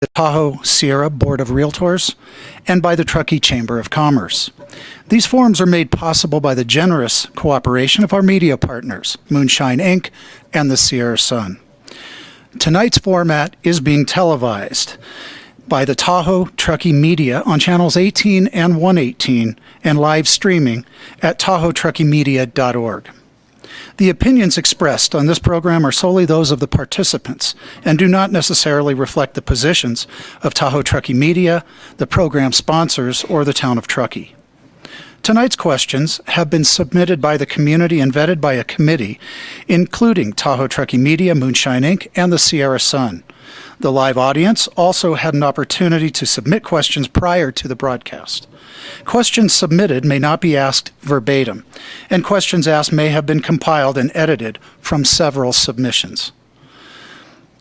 the Tahoe Sierra Board of Realtors, and by the Truckee Chamber of Commerce. These forums are made possible by the generous cooperation of our media partners, Moonshine Inc. and the Sierra Sun. Tonight's format is being televised by the Tahoe Truckee Media on channels 18 and 118 and live streaming at tahoetruckeemedia.org. The opinions expressed on this program are solely those of the participants and do not necessarily reflect the positions of Tahoe Truckee Media, the program sponsors, or the town of Truckee. Tonight's questions have been submitted by the community and vetted by a committee, including Tahoe Truckee Media, Moonshine Inc., and the Sierra Sun. The live audience also had an opportunity to submit questions prior to the broadcast. Questions submitted may not be asked verbatim, and questions asked may have been compiled and edited from several submissions.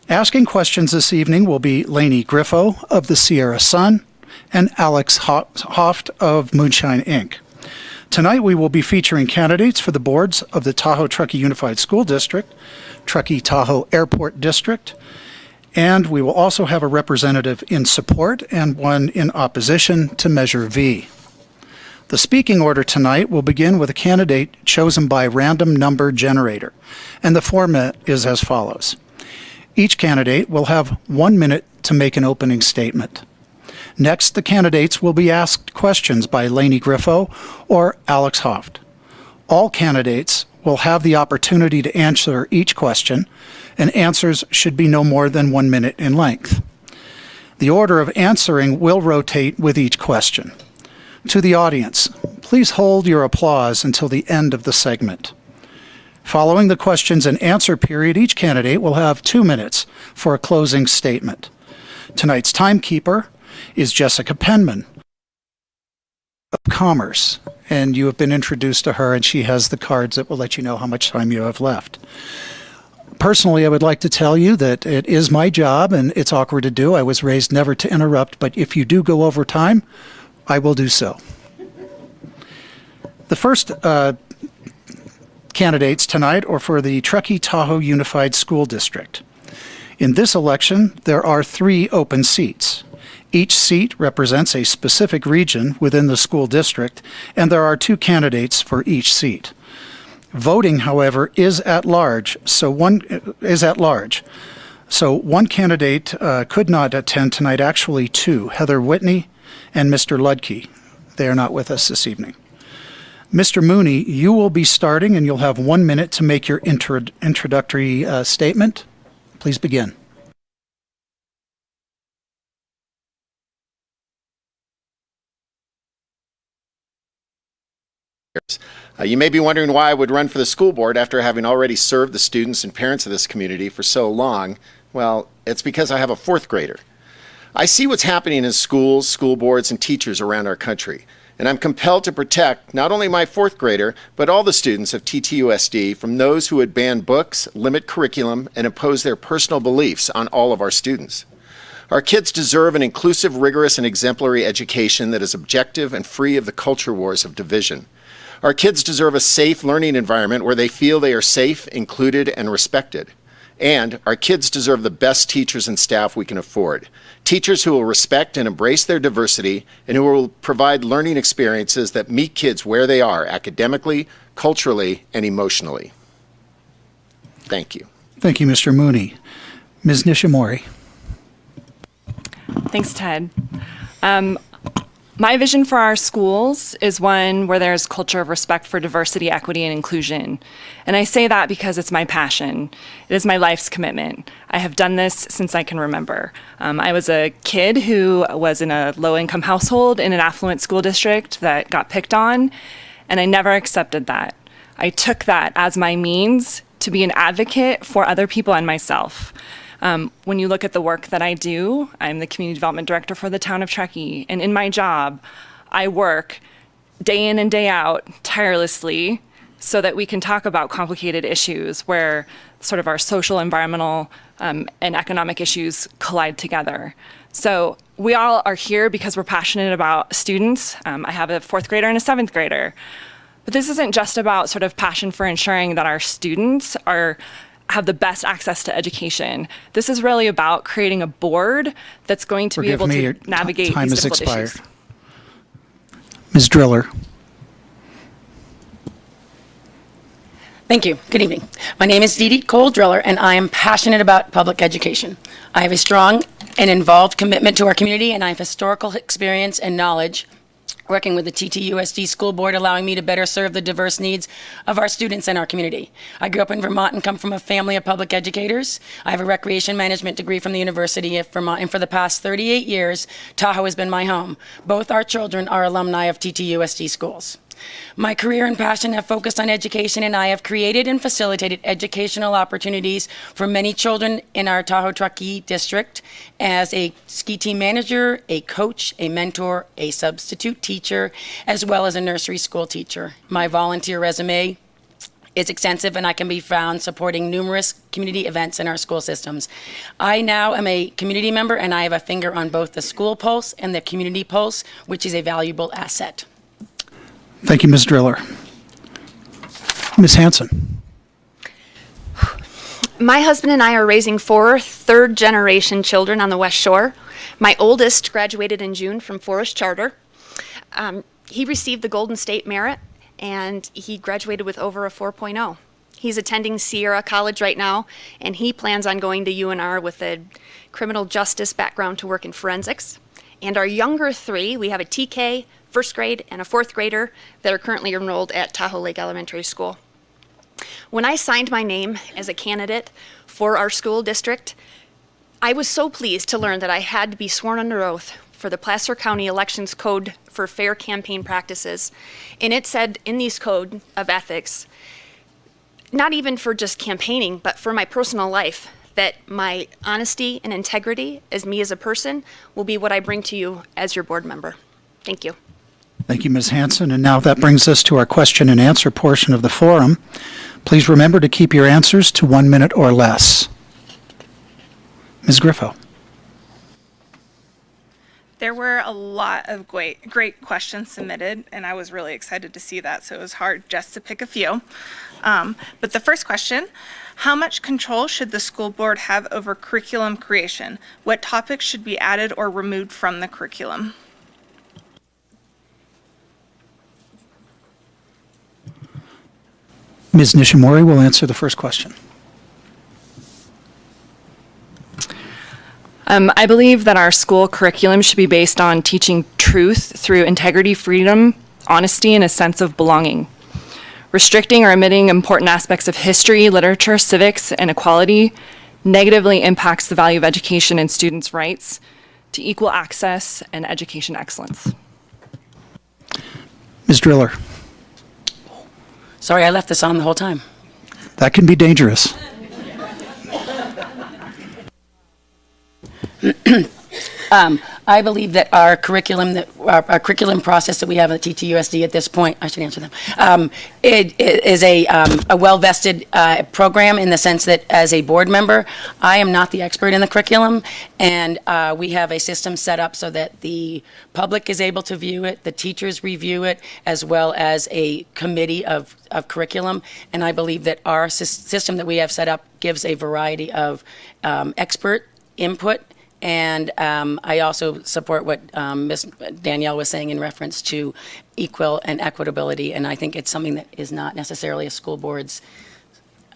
Asking questions this evening will be Lainey Griffo of the Sierra Sun and Alex Hoft of Moonshine Inc. Tonight we will be featuring candidates for the boards of the Tahoe Truckee Unified School District, Truckee Tahoe Airport District, and we will also have a representative in support and one in opposition to Measure V. The speaking order tonight will begin with a candidate chosen by random number generator, and the format is as follows. Each candidate will have 1 minute to make an opening statement. Next, the candidates will be asked questions by Lainey Griffo or Alex Hoft. All candidates will have the opportunity to answer each question, and answers should be no more than 1 minute in length. The order of answering will rotate with each question. To the audience, please hold your applause until the end of the segment. Following the questions and answer period, each candidate will have 2 minutes for a closing statement. Tonight's timekeeper is Jessica Penman of Commerce, and you have been introduced to her, and she has the cards that will let you know how much time you have left. Personally, I would like to tell you that it is my job, and it's awkward to do. I was raised never to interrupt, but if you do go over time, I will do so. The first candidates tonight are for the Truckee Tahoe Unified School District. In this election, there are 3 open seats. Each seat represents a specific region within the school district, and there are 2 candidates for each seat. Voting, however, is at large, so one candidate could not attend tonight, actually 2, Heather Whitney and Mr. Ludke. They are not with us this evening. Mr. Mooney, you will be starting, and you'll have 1 minute to make your introductory statement. Please begin. You may be wondering why I would run for the school board after having already served the students and parents of this community for so long. Well, it's because I have a 4th grader. I see what's happening in schools, school boards, and teachers around our country, and I'm compelled to protect not only my 4th grader, but all the students of TTUSD from those who would ban books, limit curriculum, and impose their personal beliefs on all of our students. Our kids deserve an inclusive, rigorous, and exemplary education that is objective and free of the culture wars of division. Our kids deserve a safe learning environment where they feel they are safe, included, and respected. And our kids deserve the best teachers and staff we can afford. Teachers who will respect and embrace their diversity and who will provide learning experiences that meet kids where they are academically, culturally, and emotionally. Thank you. Thank you, Mr. Mooney. Ms. Nishimori. Thanks, Ted. My vision for our schools is one where there's culture of respect for diversity, equity, and inclusion. And I say that because it's my passion. It is my life's commitment. I have done this since I can remember. I was a kid who was in a low-income household in an affluent school district that got picked on, and I never accepted that. I took that as my means to be an advocate for other people and myself. When you look at the work that I do, I'm the community development director for the town of Truckee, and in my job, I work day in and day out tirelessly so that we can talk about complicated issues where sort of our social, environmental, and economic issues collide together. So we all are here because we're passionate about students. I have a 4th grader and a 7th grader. But this isn't just about sort of passion for ensuring that our students have the best access to education. This is really about creating a board that's going to be Forgive able me, to your navigate time these has difficult expired. issues. Ms. Driller. Thank you. Good evening. My name is Dee Dee Cole Driller, and I am passionate about public education. I have a strong and involved commitment to our community, and I have historical experience and knowledge working with the TTUSD School Board, allowing me to better serve the diverse needs of our students and our community. I grew up in Vermont and come from a family of public educators. I have a recreation management degree from the University of Vermont, and for the past 38 years, Tahoe has been my home. Both our children are alumni of TTUSD schools. My career and passion have focused on education, and I have created and facilitated educational opportunities for many children in our Tahoe Truckee district as a ski team manager, a coach, a mentor, a substitute teacher, as well as a nursery school teacher. My volunteer resume is extensive, and I can be found supporting numerous community events in our school systems. I now am a community member, and I have a finger on both the school pulse and the community pulse, which is a valuable asset. Thank you, Ms. Driller. Ms. Hanson. My husband and I are raising 4 third-generation children on the West Shore. My oldest graduated in June from Forest Charter. He received the Golden State Merit, and he graduated with over a 4.0. He's attending Sierra College right now, and he plans on going to UNR with a criminal justice background to work in forensics. And our younger 3, we have a TK, first grade, and a 4th grader that are currently enrolled at Tahoe Lake Elementary School. When I signed my name as a candidate for our school district, I was so pleased to learn that I had to be sworn under oath for the Placer County Elections Code for Fair Campaign Practices. And it said in these code of ethics, not even for just campaigning, but for my personal life, that my honesty and integrity as me as a person will be what I bring to you as your board member. Thank you. Thank you, Ms. Hanson. And now that brings us to our question and answer portion of the forum. Please remember to keep your answers to 1 minute or less. Ms. Griffo. There were a lot of great questions submitted, and I was really excited to see that, so it was hard just to pick a few. But the first question, how much control should the school board have over curriculum creation? What topics should be added or removed from the curriculum? Ms. Nishimori will answer the first question. I believe that our school curriculum should be based on teaching truth through integrity, freedom, honesty, and a sense of belonging. Restricting or omitting important aspects of history, literature, civics, and equality negatively impacts the value of education and students' rights to equal access and education excellence. Ms. Driller. Sorry, I left this on the whole time. That can be dangerous. I believe that our curriculum, our curriculum process that we have at TTUSD at this point, I should answer them. It is a well-vested program in the sense that as a board member, I am not the expert in the curriculum, and we have a system set up so that the public is able to view it, the teachers review it, as well as a committee of curriculum. And I believe that our system that we have set up gives a variety of expert input. And I also support what Ms. Danielle was saying in reference to equal and equitability. And I think it's something that is not necessarily a school board's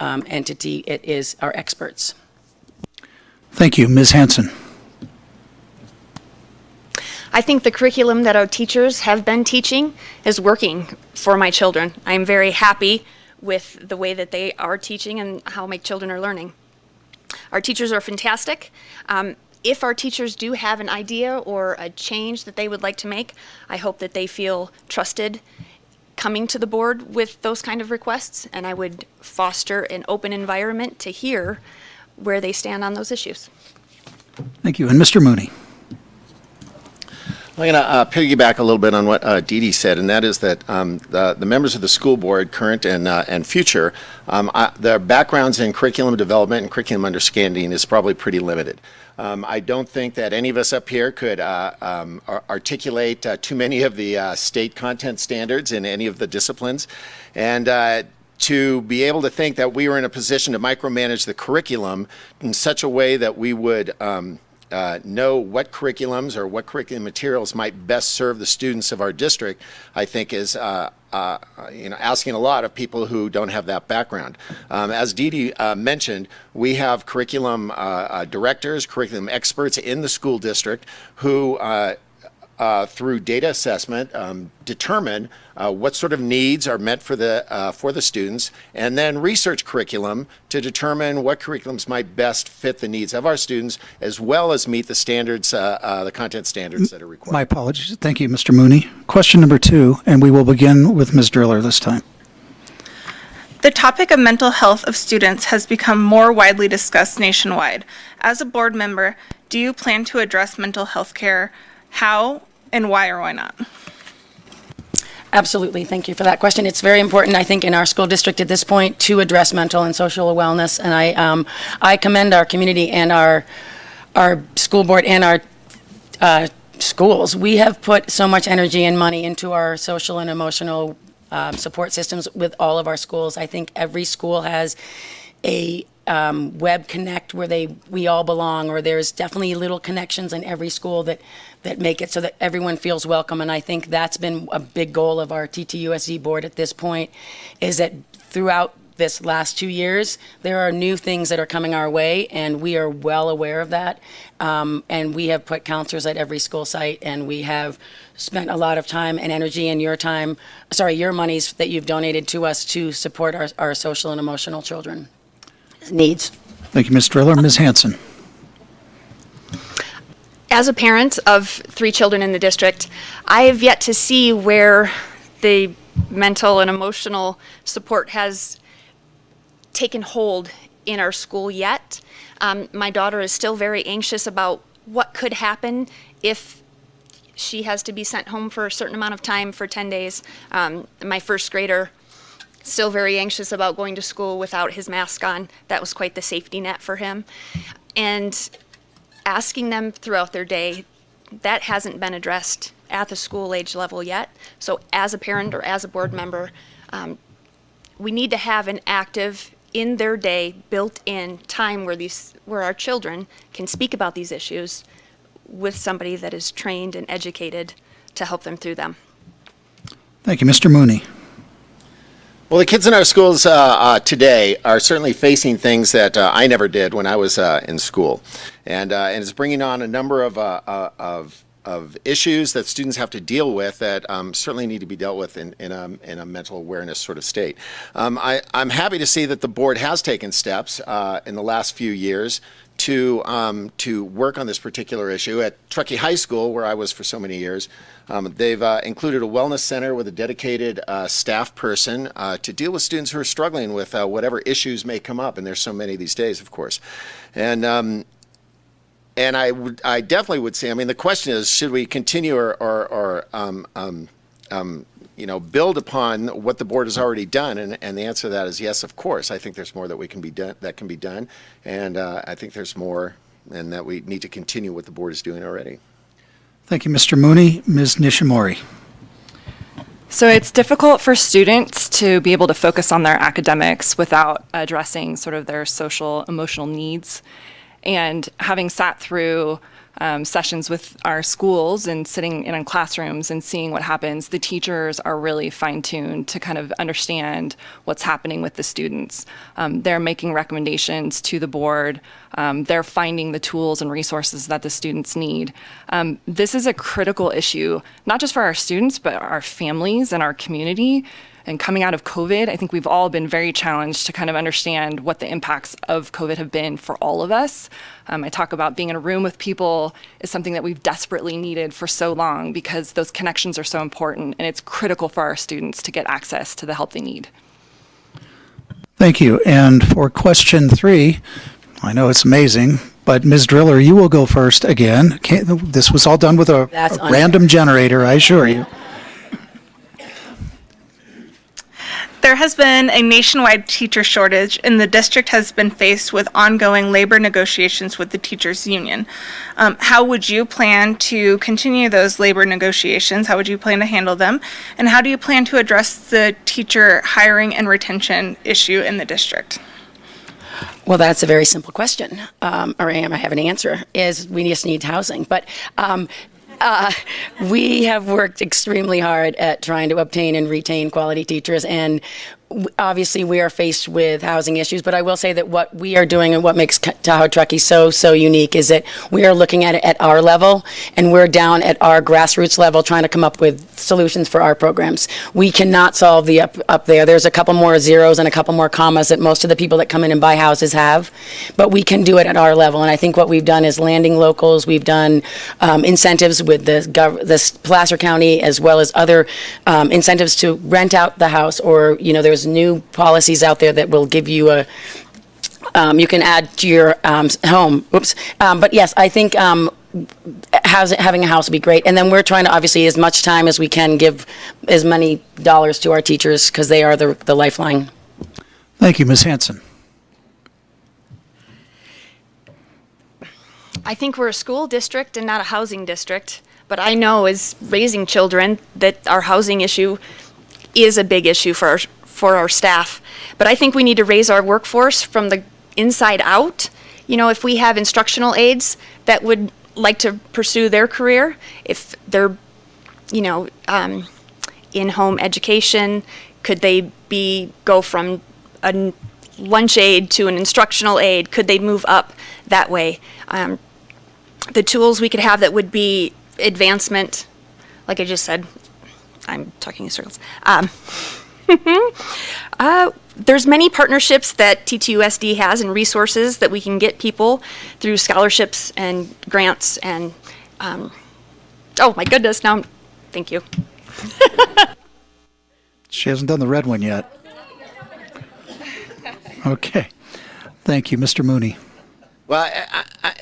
entity. It is our experts. Thank you. Ms. Hanson. I think the curriculum that our teachers have been teaching is working for my children. I'm very happy with the way that they are teaching and how my children are learning. Our teachers are fantastic. If our teachers do have an idea or a change that they would like to make, I hope that they feel trusted coming to the board with those kind of requests, and I would foster an open environment to hear where they stand on those issues. Thank you. And Mr. Mooney. I'm going to piggyback a little bit on what Dee Dee said, and that is that the members of the school board, current and future, their backgrounds in curriculum development and curriculum understanding is probably pretty limited. I don't think that any of us up here could articulate too many of the state content standards in any of the disciplines. And to be able to think that we were in a position to micromanage the curriculum in such a way that we would know what curriculums or what curriculum materials might best serve the students of our district, I think is asking a lot of people who don't have that background. As Dee Dee mentioned, we have curriculum directors, curriculum experts in the school district who through data assessment, determine what sort of needs are met for the students, and then research curriculum to determine what curriculums might best fit the needs of our students, as well as meet the standards, the content standards that are required. My apologies. Thank you, Mr. Mooney. Question number 2, and we will begin with Ms. Driller this time. The topic of mental health of students has become more widely discussed nationwide. As a board member, do you plan to address mental health care? How and why or why not? Absolutely. Thank you for that question. It's very important, I think, in our school district at this point to address mental and social wellness. And I commend our community and our school board and our schools. We have put so much energy and money into our social and emotional support systems with all of our schools. I think every school has a web connect where we all belong, or there's definitely little connections in every school that make it so that everyone feels welcome. And I think that's been a big goal of our TTUSD board at this point, is that throughout this last 2 years, there are new things that are coming our way, and we are well aware of that. And we have put counselors at every school site, and we have spent a lot of time and energy and your monies that you've donated to us to support our social and emotional children needs. Thank you, Ms. Driller. Ms. Hanson. As a parent of 3 children in the district, I have yet to see where the mental and emotional support has taken hold in our school yet. My daughter is still very anxious about what could happen if she has to be sent home for a certain amount of time for 10 days. My first grader, still very anxious about going to school without his mask on. That was quite the safety net for him. And asking them throughout their day, that hasn't been addressed at the school age level yet. So as a parent or as a board member, we need to have an active, in their day, built-in time where our children can speak about these issues with somebody that is trained and educated to help them through them. Thank you, Mr. Mooney. Well, the kids in our schools today are certainly facing things that I never did when I was in school, and it's bringing on a number of issues that students have to deal with that certainly need to be dealt with in a mental awareness sort of state. I'm happy to see that the board has taken steps in the last few years to work on this particular issue. At Truckee High School, where I was for so many years, they've included a wellness center with a dedicated staff person to deal with students who are struggling with whatever issues may come up, and there's so many these days, of course. And I definitely would say, I mean, the question is, should we continue or build upon what the board has already done? And the answer to that is yes, of course. I think there's more that can be done, and I think there's more, and that we need to continue what the board is doing already. Thank you, Mr. Mooney. Ms. Nishimori. So it's difficult for students to be able to focus on their academics without addressing sort of their social, emotional needs. And having sat through sessions with our schools and sitting in classrooms and seeing what happens, the teachers are really fine-tuned to kind of understand what's happening with the students. They're making recommendations to the board. They're finding the tools and resources that the students need. This is a critical issue, not just for our students, but our families and our community. And coming out of COVID, I think we've all been very challenged to kind of understand what the impacts of COVID have been for all of us. I talk about being in a room with people is something that we've desperately needed for so long because those connections are so important, and it's critical for our students to get access to the help they need. Thank you. And for question 3, I know it's amazing, but Ms. Driller, you will go first again. This was all done with a random generator, I assure you. There has been a nationwide teacher shortage, and the district has been faced with ongoing labor negotiations with the teachers union. How would you plan to continue those labor negotiations? How would you plan to handle them? And how do you plan to address the teacher hiring and retention issue in the district? Well, that's a very simple question, or I have an answer, is we just need housing. But we have worked extremely hard at trying to obtain and retain quality teachers, and obviously we are faced with housing issues, but I will say that what we are doing and what makes Tahoe Truckee so unique is that we are looking at it at our level, and we're down at our grassroots level trying to come up with solutions for our programs. We cannot solve the up there. There's a couple more zeros and a couple more commas that most of the people that come in and buy houses have, but we can do it at our level. And I think what we've done is landing locals. We've done incentives with the Placer County, as well as other incentives to rent out the house, or, there's new policies out there that will give you you can add to your home. Oops. But yes, I think having a house would be great. And then we're trying to, obviously, as much time as we can, give as many dollars to our teachers, because they are the lifeline. Thank you, Ms. Hanson. I think we're a school district and not a housing district, but I know as raising children that our housing issue is a big issue for our staff. But I think we need to raise our workforce from the inside out. If we have instructional aides that would like to pursue their career, if they're, in-home education, could they go from a lunch aide to an instructional aide? Could they move up that way? The tools we could have that would be advancement, like I just said, I'm talking in circles. There's many partnerships that TTUSD has and resources that we can get people through scholarships and grants and, oh my goodness, thank you. She hasn't done the red one yet. Okay. Thank you, Mr. Mooney. Well,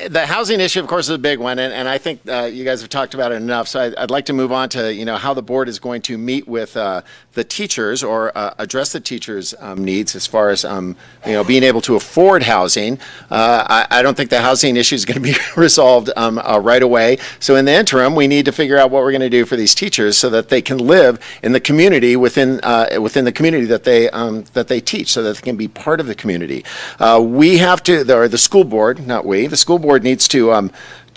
the housing issue, of course, is a big one, and I think you guys have talked about it enough. So I'd like to move on to how the board is going to meet with the teachers or address the teachers' needs as far as being able to afford housing. I don't think the housing issue is going to be resolved right away. So in the interim, we need to figure out what we're going to do for these teachers so that they can live in the community within the community that they teach, so that they can be part of the community. We have to, or the school board. Not we. The school board needs to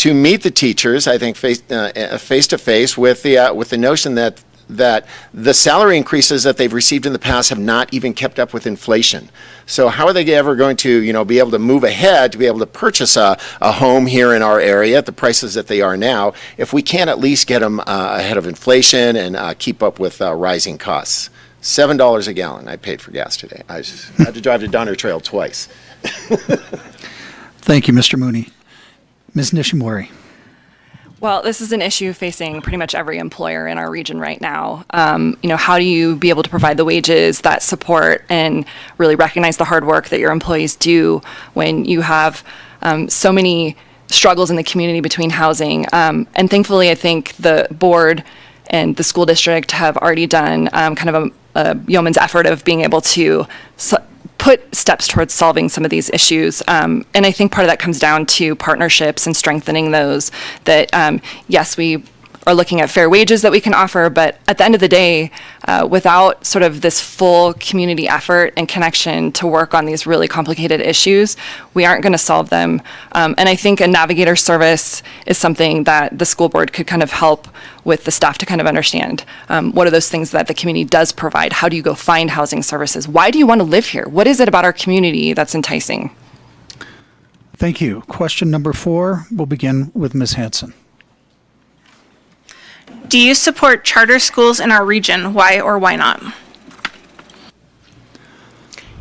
meet the teachers, I think, face to face with the notion that the salary increases that they've received in the past have not even kept up with inflation. So how are they ever going to be able to move ahead to be able to purchase a home here in our area at the prices that they are now if we can't at least get them ahead of inflation and keep up with rising costs? $7 a gallon I paid for gas today. I had to drive to Donner Trail twice. Thank you, Mr. Mooney. Ms. Nishimori. Well, this is an issue facing pretty much every employer in our region right now. How do you be able to provide the wages that support and really recognize the hard work that your employees do when you have so many struggles in the community between housing? And thankfully, I think the board and the school district have already done kind of a yeoman's effort of being able to put steps towards solving some of these issues. And I think part of that comes down to partnerships and strengthening those that, yes, we are looking at fair wages that we can offer, but at the end of the day, without sort of this full community effort and connection to work on these really complicated issues, we aren't going to solve them. And I think a navigator service is something that the school board could kind of help with the staff to kind of understand. What are those things that the community does provide? How do you go find housing services? Why do you want to live here? What is it about our community that's enticing? Thank you. Question number 4 will begin with Ms. Hanson. Do you support charter schools in our region? Why or why not?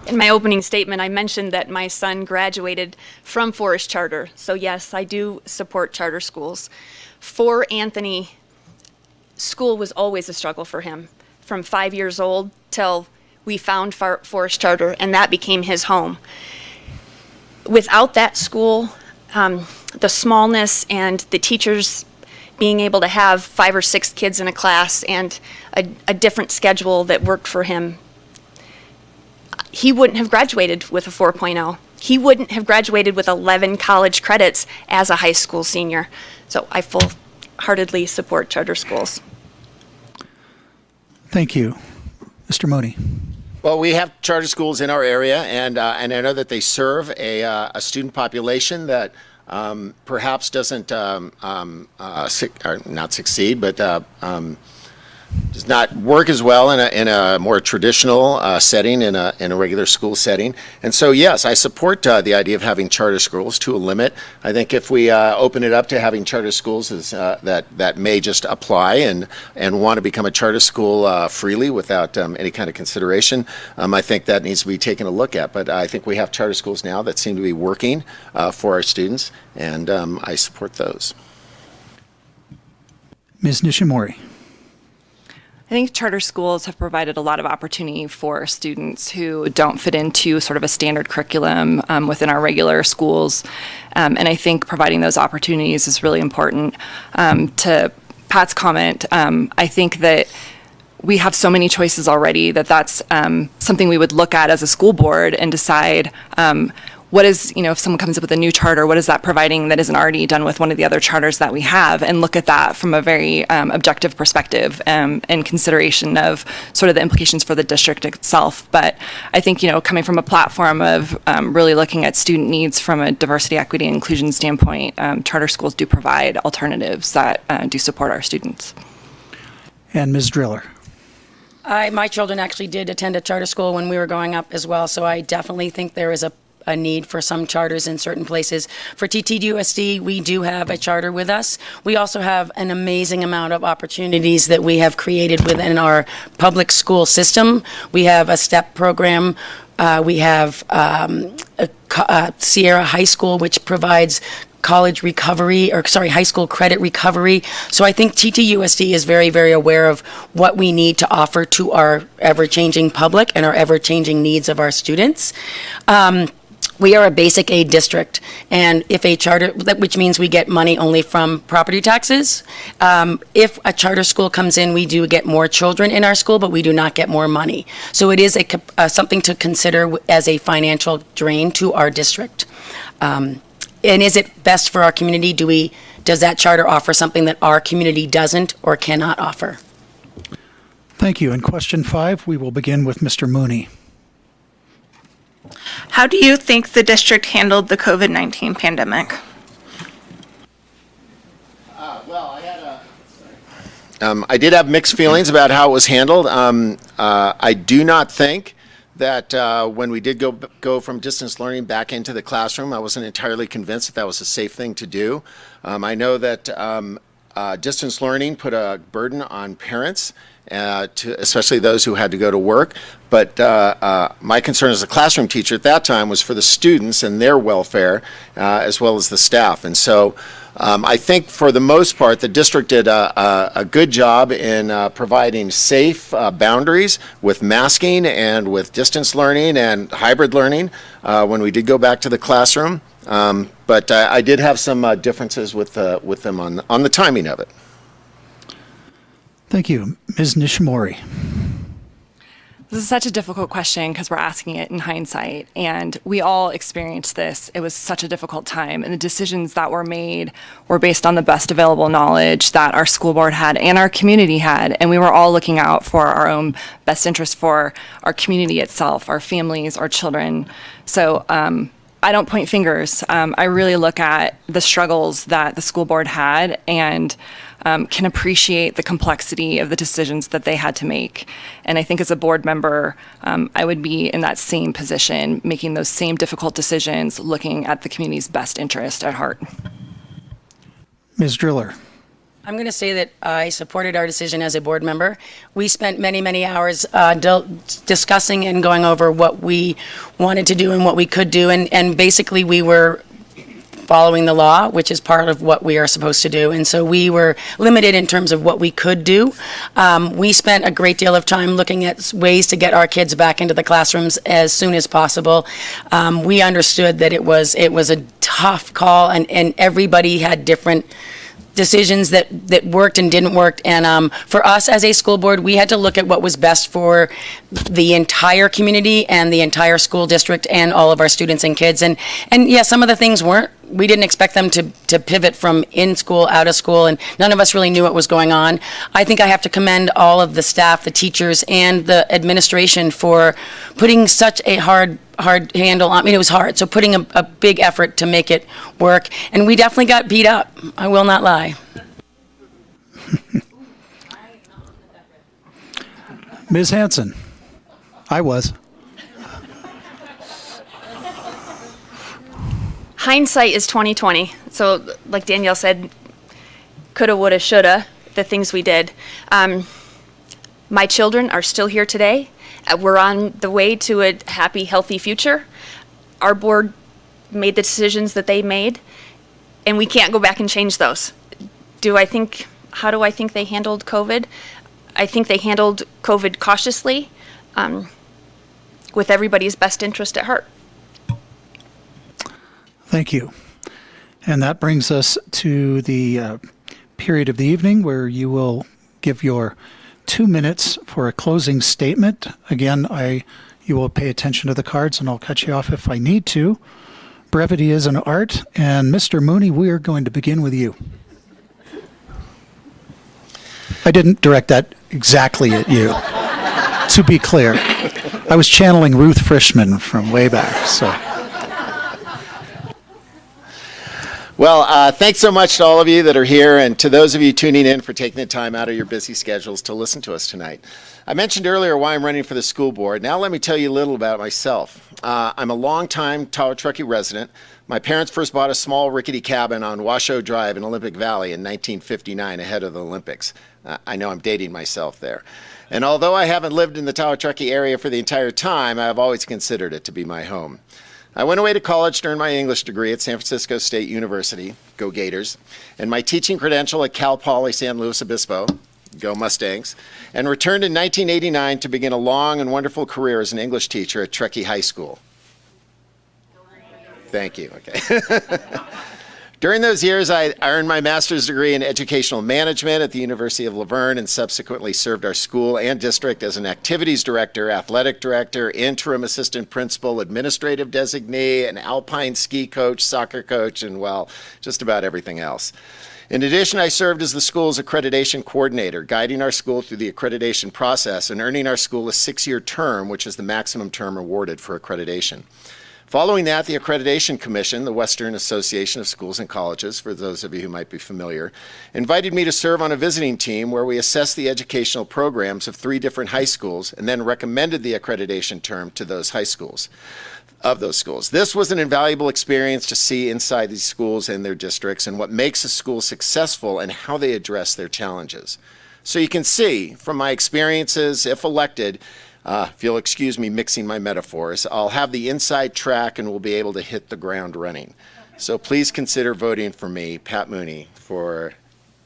In my opening statement, I mentioned that my son graduated from Forest Charter. So yes, I do support charter schools. For Anthony, school was always a struggle for him. From 5 years old till we found Forest Charter, and that became his home. Without that school, the smallness and the teachers being able to have 5 or 6 kids in a class and a different schedule that worked for him, he wouldn't have graduated with a 4.0. He wouldn't have graduated with 11 college credits as a high school senior. So I full-heartedly support charter schools. Thank you. Mr. Mooney. Well, we have charter schools in our area, and I know that they serve a student population that perhaps doesn't not succeed, but does not work as well in a more traditional setting, in a regular school setting. And so, yes, I support the idea of having charter schools to a limit. I think if we open it up to having charter schools that may just apply and want to become a charter school freely without any kind of consideration, I think that needs to be taken a look at. But I think we have charter schools now that seem to be working for our students, and I support those. Ms. Nishimori. I think charter schools have provided a lot of opportunity for students who don't fit into sort of a standard curriculum within our regular schools. And I think providing those opportunities is really important. To Pat's comment, I think that we have so many choices already that's something we would look at as a school board and decide what is, if someone comes up with a new charter, what is that providing that isn't already done with one of the other charters that we have, and look at that from a very objective perspective and consideration of sort of the implications for the district itself. But I think, coming from a platform of really looking at student needs from a diversity, equity, and inclusion standpoint, charter schools do provide alternatives that do support our students. And Ms. Driller. My children actually did attend a charter school when we were growing up as well, so I definitely think there is a need for some charters in certain places. For TTUSD, we do have a charter with us. We also have an amazing amount of opportunities that we have created within our public school system. We have a STEP program. We have Sierra High School, which provides college recovery, high school credit recovery. So I think TTUSD is very, very aware of what we need to offer to our ever-changing public and our ever-changing needs of our students. We are a basic aid district, and if a charter, which means we get money only from property taxes. If a charter school comes in, we do get more children in our school, but we do not get more money. So it is something to consider as a financial drain to our district. And is it best for our community? Does that charter offer something that our community doesn't or cannot offer? Thank you. And question 5, we will begin with Mr. Mooney. How do you think the district handled the COVID-19 pandemic? I did have mixed feelings about how it was handled. I do not think that when we did go from distance learning back into the classroom, I wasn't entirely convinced that was a safe thing to do. I know that distance learning put a burden on parents, especially those who had to go to work. But my concern as a classroom teacher at that time was for the students and their welfare, as well as the staff. And so I think for the most part, the district did a good job in providing safe boundaries with masking and with distance learning and hybrid learning when we did go back to the classroom. But I did have some differences with them on the timing of it. Thank you. Ms. Nishimori. This is such a difficult question because we're asking it in hindsight, and we all experienced this. It was such a difficult time, and the decisions that were made were based on the best available knowledge that our school board had and our community had, and we were all looking out for our own best interest for our community itself, our families, our children. So I don't point fingers. I really look at the struggles that the school board had and can appreciate the complexity of the decisions that they had to make. And I think as a board member, I would be in that same position, making those same difficult decisions, looking at the community's best interest at heart. Ms. Driller. I'm going to say that I supported our decision as a board member. We spent many, many hours discussing and going over what we wanted to do and what we could do. And basically, we were following the law, which is part of what we are supposed to do. And so we were limited in terms of what we could do. We spent a great deal of time looking at ways to get our kids back into the classrooms as soon as possible. We understood that it was a tough call, and everybody had different decisions that worked and didn't work. And for us as a school board, we had to look at what was best for the entire community and the entire school district and all of our students and kids. And yeah, some of the things we didn't expect them to pivot from in school, out of school, and none of us really knew what was going on. I think I have to commend all of the staff, the teachers, and the administration for putting such a hard handle on. I mean, it was hard, so putting a big effort to make it work. And we definitely got beat up, I will not lie. Ms. Hanson, I was. Hindsight is 20/20. So, like Danielle said, coulda, woulda, shoulda, the things we did. My children are still here today. We're on the way to a happy, healthy future. Our board made the decisions that they made, and we can't go back and change those. How do I think they handled COVID? I think they handled COVID cautiously, with everybody's best interest at heart. Thank you. And that brings us to the period of the evening where you will give your 2 minutes for a closing statement. Again, you will pay attention to the cards, and I'll cut you off if I need to. Brevity is an art, and Mr. Mooney, we are going to begin with you. I didn't direct that exactly at you, to be clear. I was channeling Ruth Frischman from way back, so. Well, thanks so much to all of you that are here and to those of you tuning in for taking the time out of your busy schedules to listen to us tonight. I mentioned earlier why I'm running for the school board. Now let me tell you a little about myself. I'm a longtime Tawa-Truckee resident. My parents first bought a small rickety cabin on Washoe Drive in Olympic Valley in 1959 ahead of the Olympics. I know I'm dating myself there. And although I haven't lived in the Tawa-Truckee area for the entire time, I've always considered it to be my home. I went away to college to earn my English degree at San Francisco State University, go Gators, and my teaching credential at Cal Poly San Luis Obispo, go Mustangs, and returned in 1989 to begin a long and wonderful career as an English teacher at Truckee High School. Thank you. Okay. During those years, I earned my master's degree in educational management at the University of La Verne and subsequently served our school and district as an activities director, athletic director, interim assistant principal, administrative designee, an alpine ski coach, soccer coach, and, well, just about everything else. In addition, I served as the school's accreditation coordinator, guiding our school through the accreditation process and earning our school a 6-year term, which is the maximum term awarded for accreditation. Following that, the Accreditation Commission, the Western Association of Schools and Colleges, for those of you who might be familiar, invited me to serve on a visiting team where we assessed the educational programs of 3 different high schools and then recommended the accreditation term to those high schools, of those schools. This was an invaluable experience to see inside these schools and their districts and what makes a school successful and how they address their challenges. So you can see from my experiences, if elected, if you'll excuse me mixing my metaphors, I'll have the inside track and will be able to hit the ground running. So please consider voting for me, Pat Mooney, for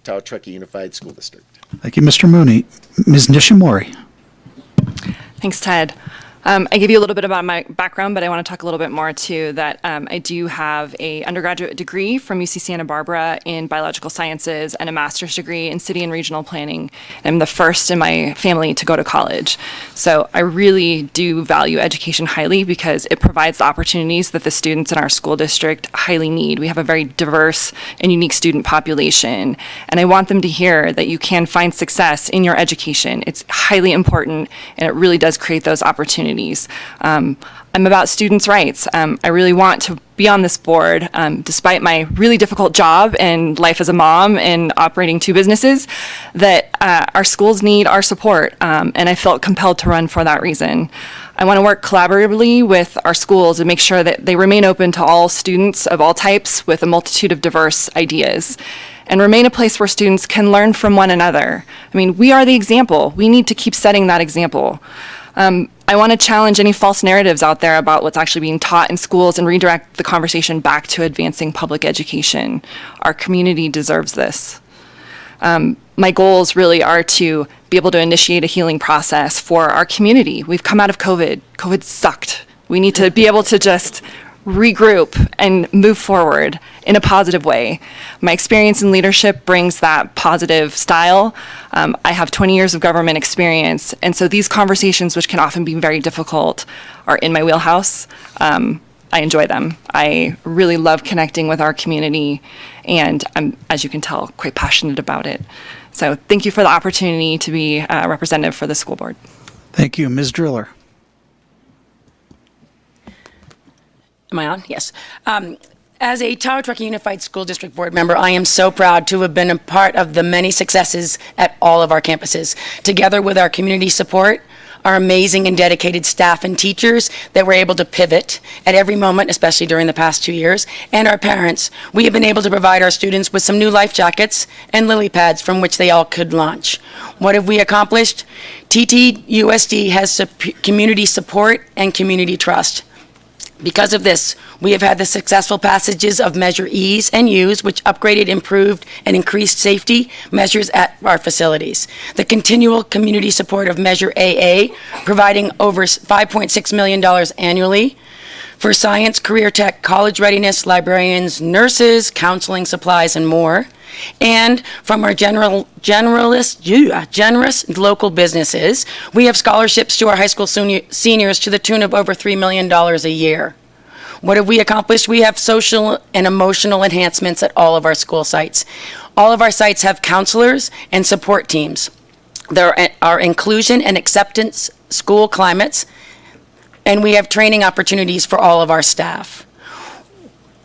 Tawa-Truckee Unified School District. Thank you, Mr. Mooney. Ms. Nishimori. Thanks, Ted. I gave you a little bit about my background, but I want to talk a little bit more too, that I do have an undergraduate degree from UC Santa Barbara in biological sciences and a master's degree in city and regional planning. I'm the first in my family to go to college. So I really do value education highly because it provides the opportunities that the students in our school district highly need. We have a very diverse and unique student population, and I want them to hear that you can find success in your education. It's highly important, and it really does create those opportunities. I'm about students' rights. I really want to be on this board, despite my really difficult job and life as a mom and operating 2 businesses, that our schools need our support, and I felt compelled to run for that reason. I want to work collaboratively with our schools and make sure that they remain open to all students of all types with a multitude of diverse ideas, and remain a place where students can learn from one another. I mean, we are the example. We need to keep setting that example. I want to challenge any false narratives out there about what's actually being taught in schools and redirect the conversation back to advancing public education. Our community deserves this. My goals really are to be able to initiate a healing process for our community. We've come out of COVID. COVID sucked. We need to be able to just regroup and move forward in a positive way. My experience in leadership brings that positive style. I have 20 years of government experience, and so these conversations, which can often be very difficult, are in my wheelhouse. I enjoy them. I really love connecting with our community, and I'm, as you can tell, quite passionate about it. So thank you for the opportunity to be a representative for the school board. Thank you. Ms. Driller. Am I on? Yes. As a Tower Truckee Unified School District Board member, I am so proud to have been a part of the many successes at all of our campuses. Together with our community support, our amazing and dedicated staff and teachers that were able to pivot at every moment, especially during the past 2 years, and our parents, we have been able to provide our students with some new life jackets and lily pads from which they all could launch. What have we accomplished? TTUSD has community support and community trust. Because of this, we have had the successful passages of Measure E's and U's, which upgraded, improved, and increased safety measures at our facilities. The continual community support of Measure AA, providing over $5.6 million annually for science, career tech, college readiness, librarians, nurses, counseling supplies, and more. And from our generous local businesses, we have scholarships to our high school seniors to the tune of over $3 million a year. What have we accomplished? We have social and emotional enhancements at all of our school sites. All of our sites have counselors and support teams. There are inclusion and acceptance school climates, and we have training opportunities for all of our staff.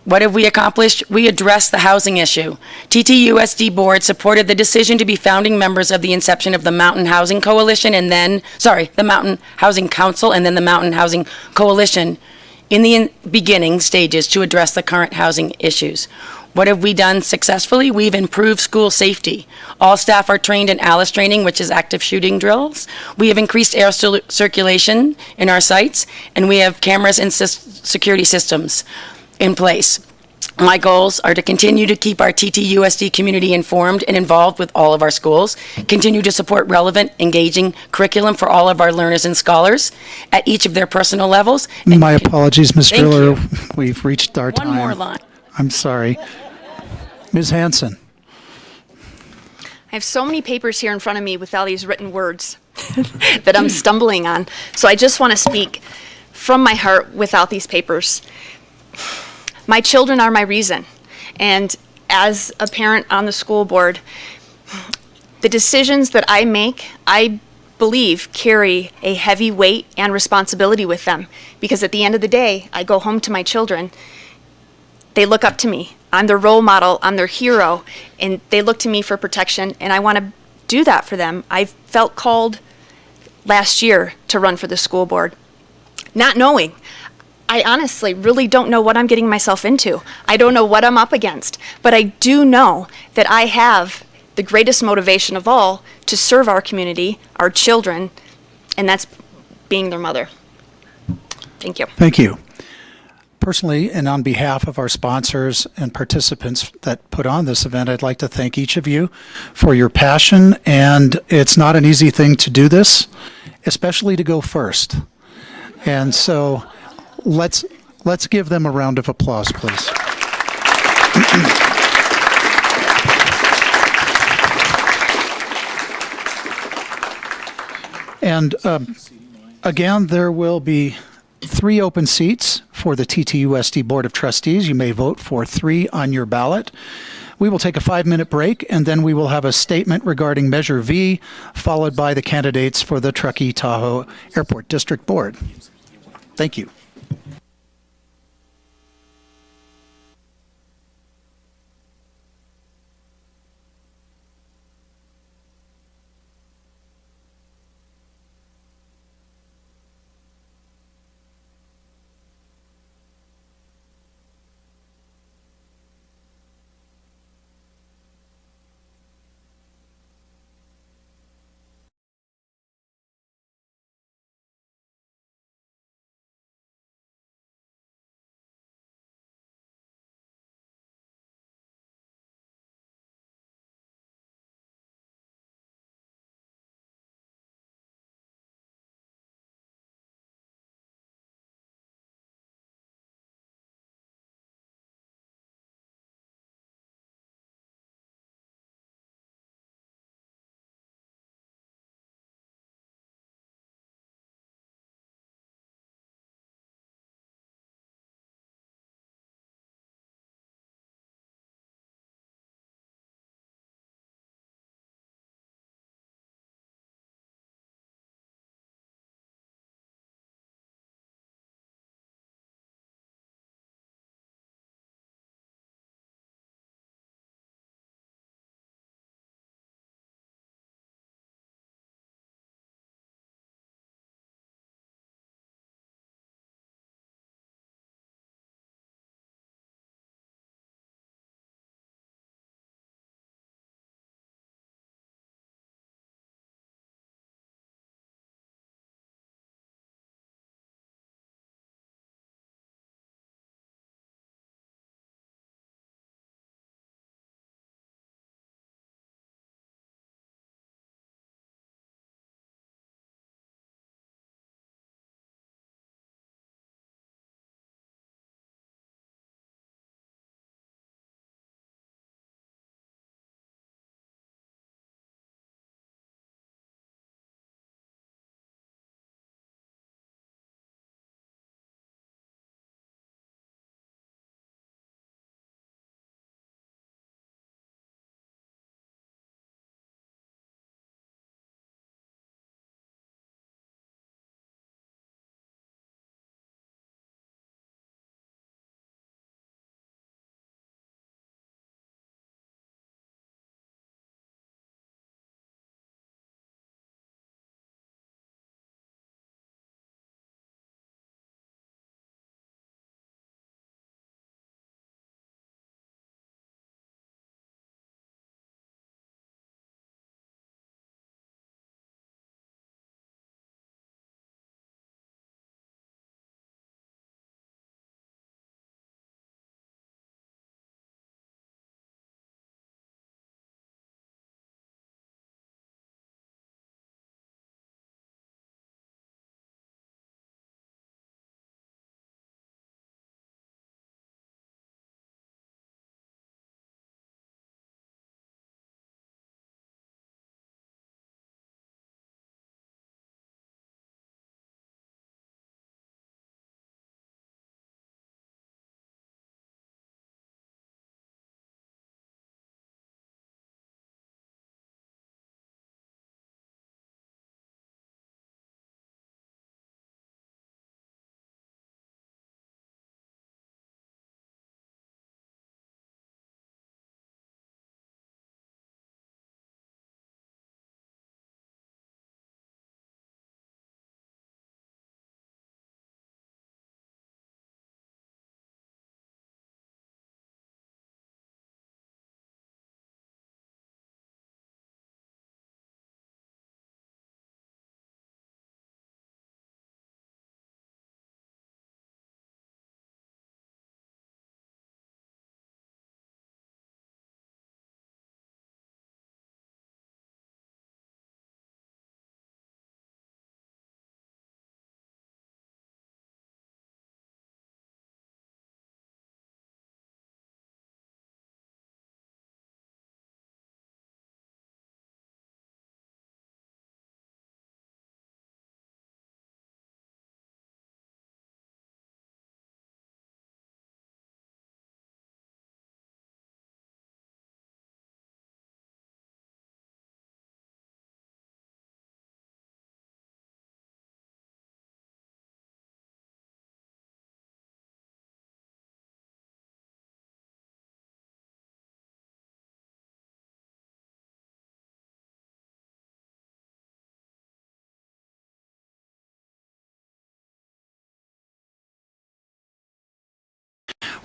What have we accomplished? We addressed the housing issue. TTUSD Board supported the decision to be founding members of the inception of the Mountain Housing Coalition the Mountain Housing Council and then the Mountain Housing Coalition in the beginning stages to address the current housing issues. What have we done successfully? We've improved school safety. All staff are trained in ALICE training, which is active shooting drills. We have increased air circulation in our sites, and we have cameras and security systems in place. My goals are to continue to keep our TTUSD community informed and involved with all of our schools, continue to support relevant, engaging curriculum for all of our learners and scholars at each of their personal levels. My apologies, Ms. Thank Driller. you. We've reached our time. One more line. I'm sorry. Ms. Hanson. I have so many papers here in front of me with all these written words that I'm stumbling on. So I just want to speak from my heart without these papers. My children are my reason. And as a parent on the school board, the decisions that I make, I believe, carry a heavy weight and responsibility with them. Because at the end of the day, I go home to my children. They look up to me. I'm their role model. I'm their hero. And they look to me for protection. And I want to do that for them. I felt called last year to run for the school board, not knowing. I honestly really don't know what I'm getting myself into. I don't know what I'm up against, but I do know that I have the greatest motivation of all to serve our community, our children, and that's being their mother. Thank you. Thank you. Personally, and on behalf of our sponsors and participants that put on this event, I'd like to thank each of you for your passion, and it's not an easy thing to do this, especially to go first. And so let's give them a round of applause, please. And again, there will be 3 open seats for the TTUSD Board of Trustees. You may vote for 3 on your ballot. We will take a 5-minute break, and then we will have a statement regarding Measure V, followed by the candidates for the Truckee-Tahoe Airport District Board. Thank you.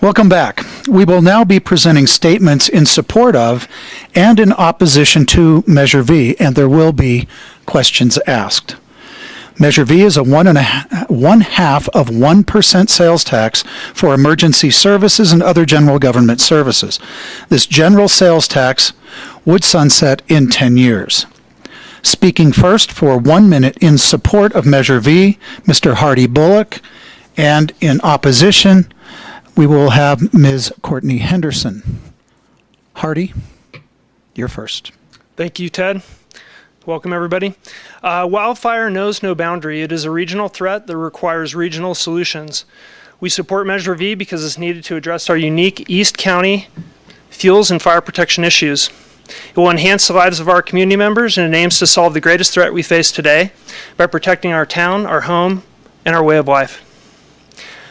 Welcome back. We will now be presenting statements in support of and in opposition to Measure V, and there will be questions asked. Measure V is a 1/2 of 1% sales tax for emergency services and other general government services. This general sales tax would sunset in 10 years. Speaking first for 1 minute in support of Measure V, Mr. Hardy Bullock, and in opposition, we will have Ms. Courtney Henderson. Hardy, you're first. Thank you, Ted. Welcome, everybody. Wildfire knows no boundary. It is a regional threat that requires regional solutions. We support Measure V because it's needed to address our unique East County fuels and fire protection issues. It will enhance the lives of our community members, and it aims to solve the greatest threat we face today by protecting our town, our home, and our way of life.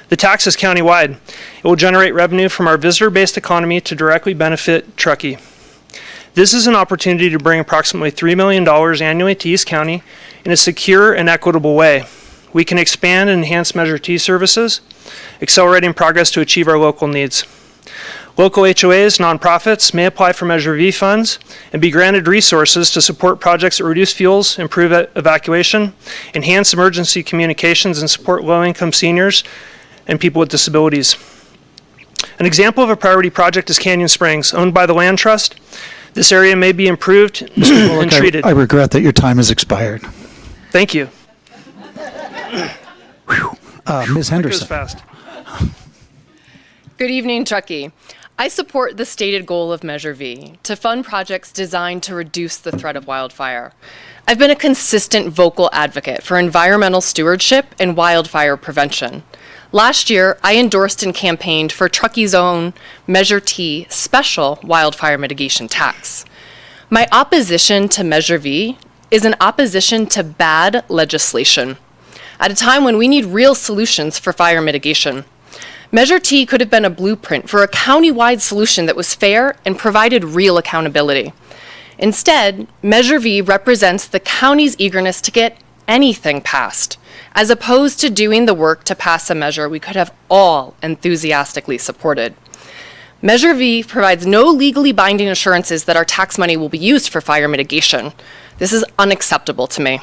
The tax is countywide. It will generate revenue from our visitor-based economy to directly benefit Truckee. This is an opportunity to bring approximately $3 million annually to East County in a secure and equitable way. We can expand and enhance Measure T services, accelerating progress to achieve our local needs. Local HOAs, nonprofits may apply for Measure V funds and be granted resources to support projects that reduce fuels, improve evacuation, enhance emergency communications, and support low-income seniors and people with disabilities. An example of a priority project is Canyon Springs, owned by the Land Trust. This area may be improved and treated. I regret that your time has expired. Thank you. Ms. That goes Henderson. fast. Good evening, Truckee. I support the stated goal of Measure V, to fund projects designed to reduce the threat of wildfire. I've been a consistent vocal advocate for environmental stewardship and wildfire prevention. Last year, I endorsed and campaigned for Truckee's own Measure T special wildfire mitigation tax. My opposition to Measure V is an opposition to bad legislation at a time when we need real solutions for fire mitigation. Measure T could have been a blueprint for a county-wide solution that was fair and provided real accountability. Instead, Measure V represents the county's eagerness to get anything passed, as opposed to doing the work to pass a measure we could have all enthusiastically supported. Measure V provides no legally binding assurances that our tax money will be used for fire mitigation. This is unacceptable to me.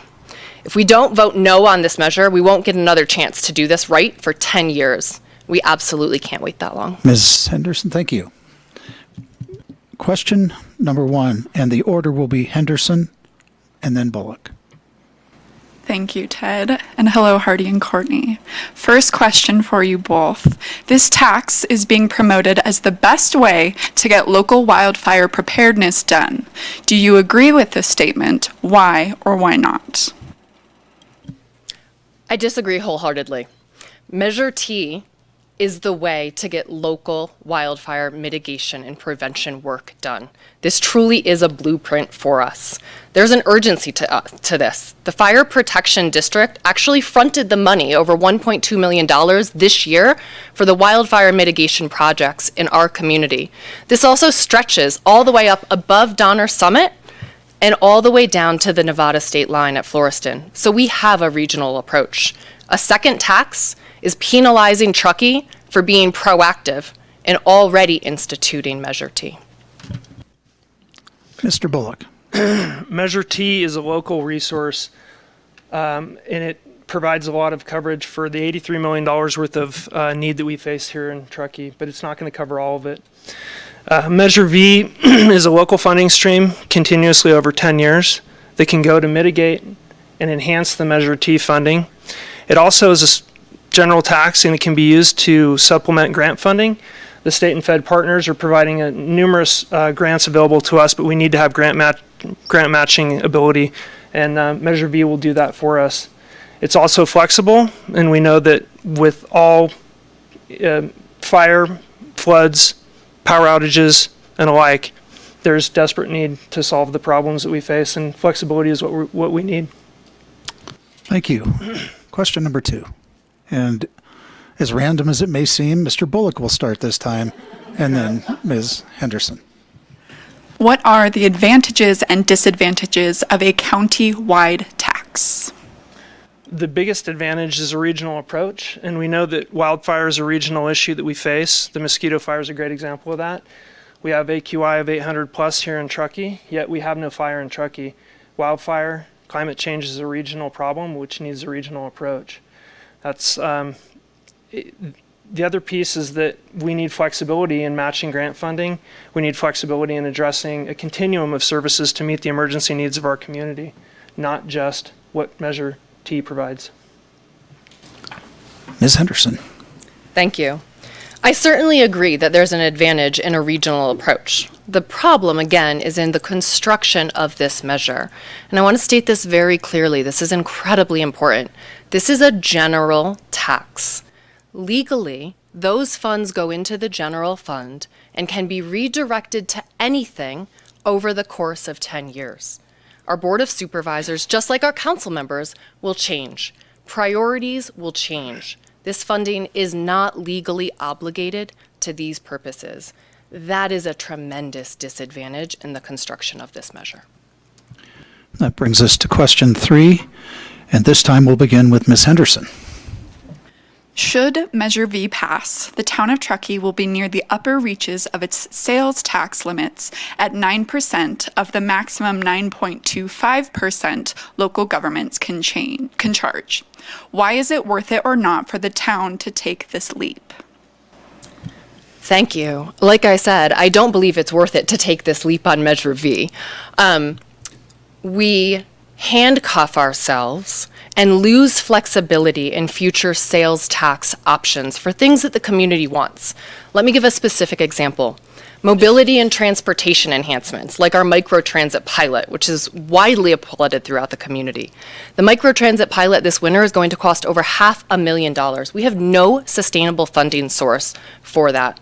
If we don't vote no on this measure, we won't get another chance to do this right for 10 years. We absolutely can't wait that long. Ms. Henderson, thank you. Question number 1, and the order will be Henderson and then Bullock. Thank you, Ted. And hello, Hardy and Courtney. First question for you both. This tax is being promoted as the best way to get local wildfire preparedness done. Do you agree with this statement? Why or why not? I disagree wholeheartedly. Measure T is the way to get local wildfire mitigation and prevention work done. This truly is a blueprint for us. There's an urgency to this. The Fire Protection District actually fronted the money, over $1.2 million this year, for the wildfire mitigation projects in our community. This also stretches all the way up above Donner Summit and all the way down to the Nevada state line at Florestan. So we have a regional approach. A second tax is penalizing Truckee for being proactive and already instituting Measure T. Mr. Bullock. Measure T is a local resource, and it provides a lot of coverage for the $83 million worth of need that we face here in Truckee, but it's not going to cover all of it. Measure V is a local funding stream continuously over 10 years that can go to mitigate and enhance the Measure T funding. It also is a general tax, and it can be used to supplement grant funding. The state and Fed partners are providing numerous grants available to us, but we need to have grant matching ability, and Measure V will do that for us. It's also flexible, and we know that with all fire, floods, power outages, and alike, there's desperate need to solve the problems that we face, and flexibility is what we need. Thank you. Question number 2. And as random as it may seem, Mr. Bullock will start this time, and then Ms. Henderson. What are the advantages and disadvantages of a county-wide tax? The biggest advantage is a regional approach, and we know that wildfire is a regional issue that we face. The mosquito fire is a great example of that. We have AQI of 800 plus here in Truckee, yet we have no fire in Truckee. Wildfire, climate change is a regional problem, which needs a regional approach. That's the other piece is that we need flexibility in matching grant funding. We need flexibility in addressing a continuum of services to meet the emergency needs of our community, not just what Measure T provides. Ms. Henderson. Thank you. I certainly agree that there's an advantage in a regional approach. The problem, again, is in the construction of this measure. And I want to state this very clearly. This is incredibly important. This is a general tax. Legally, those funds go into the general fund and can be redirected to anything over the course of 10 years. Our Board of Supervisors, just like our council members, will change. Priorities will change. This funding is not legally obligated to these purposes. That is a tremendous disadvantage in the construction of this measure. That brings us to question 3, and this time we'll begin with Ms. Henderson. Should Measure V pass, the town of Truckee will be near the upper reaches of its sales tax limits at 9% of the maximum 9.25% local governments can charge. Why is it worth it or not for the town to take this leap? Thank you. Like I said, I don't believe it's worth it to take this leap on Measure V. We handcuff ourselves and lose flexibility in future sales tax options for things that the community wants. Let me give a specific example. Mobility and transportation enhancements, like our microtransit pilot, which is widely applauded throughout the community. The microtransit pilot this winter is going to cost over $500,000. We have no sustainable funding source for that.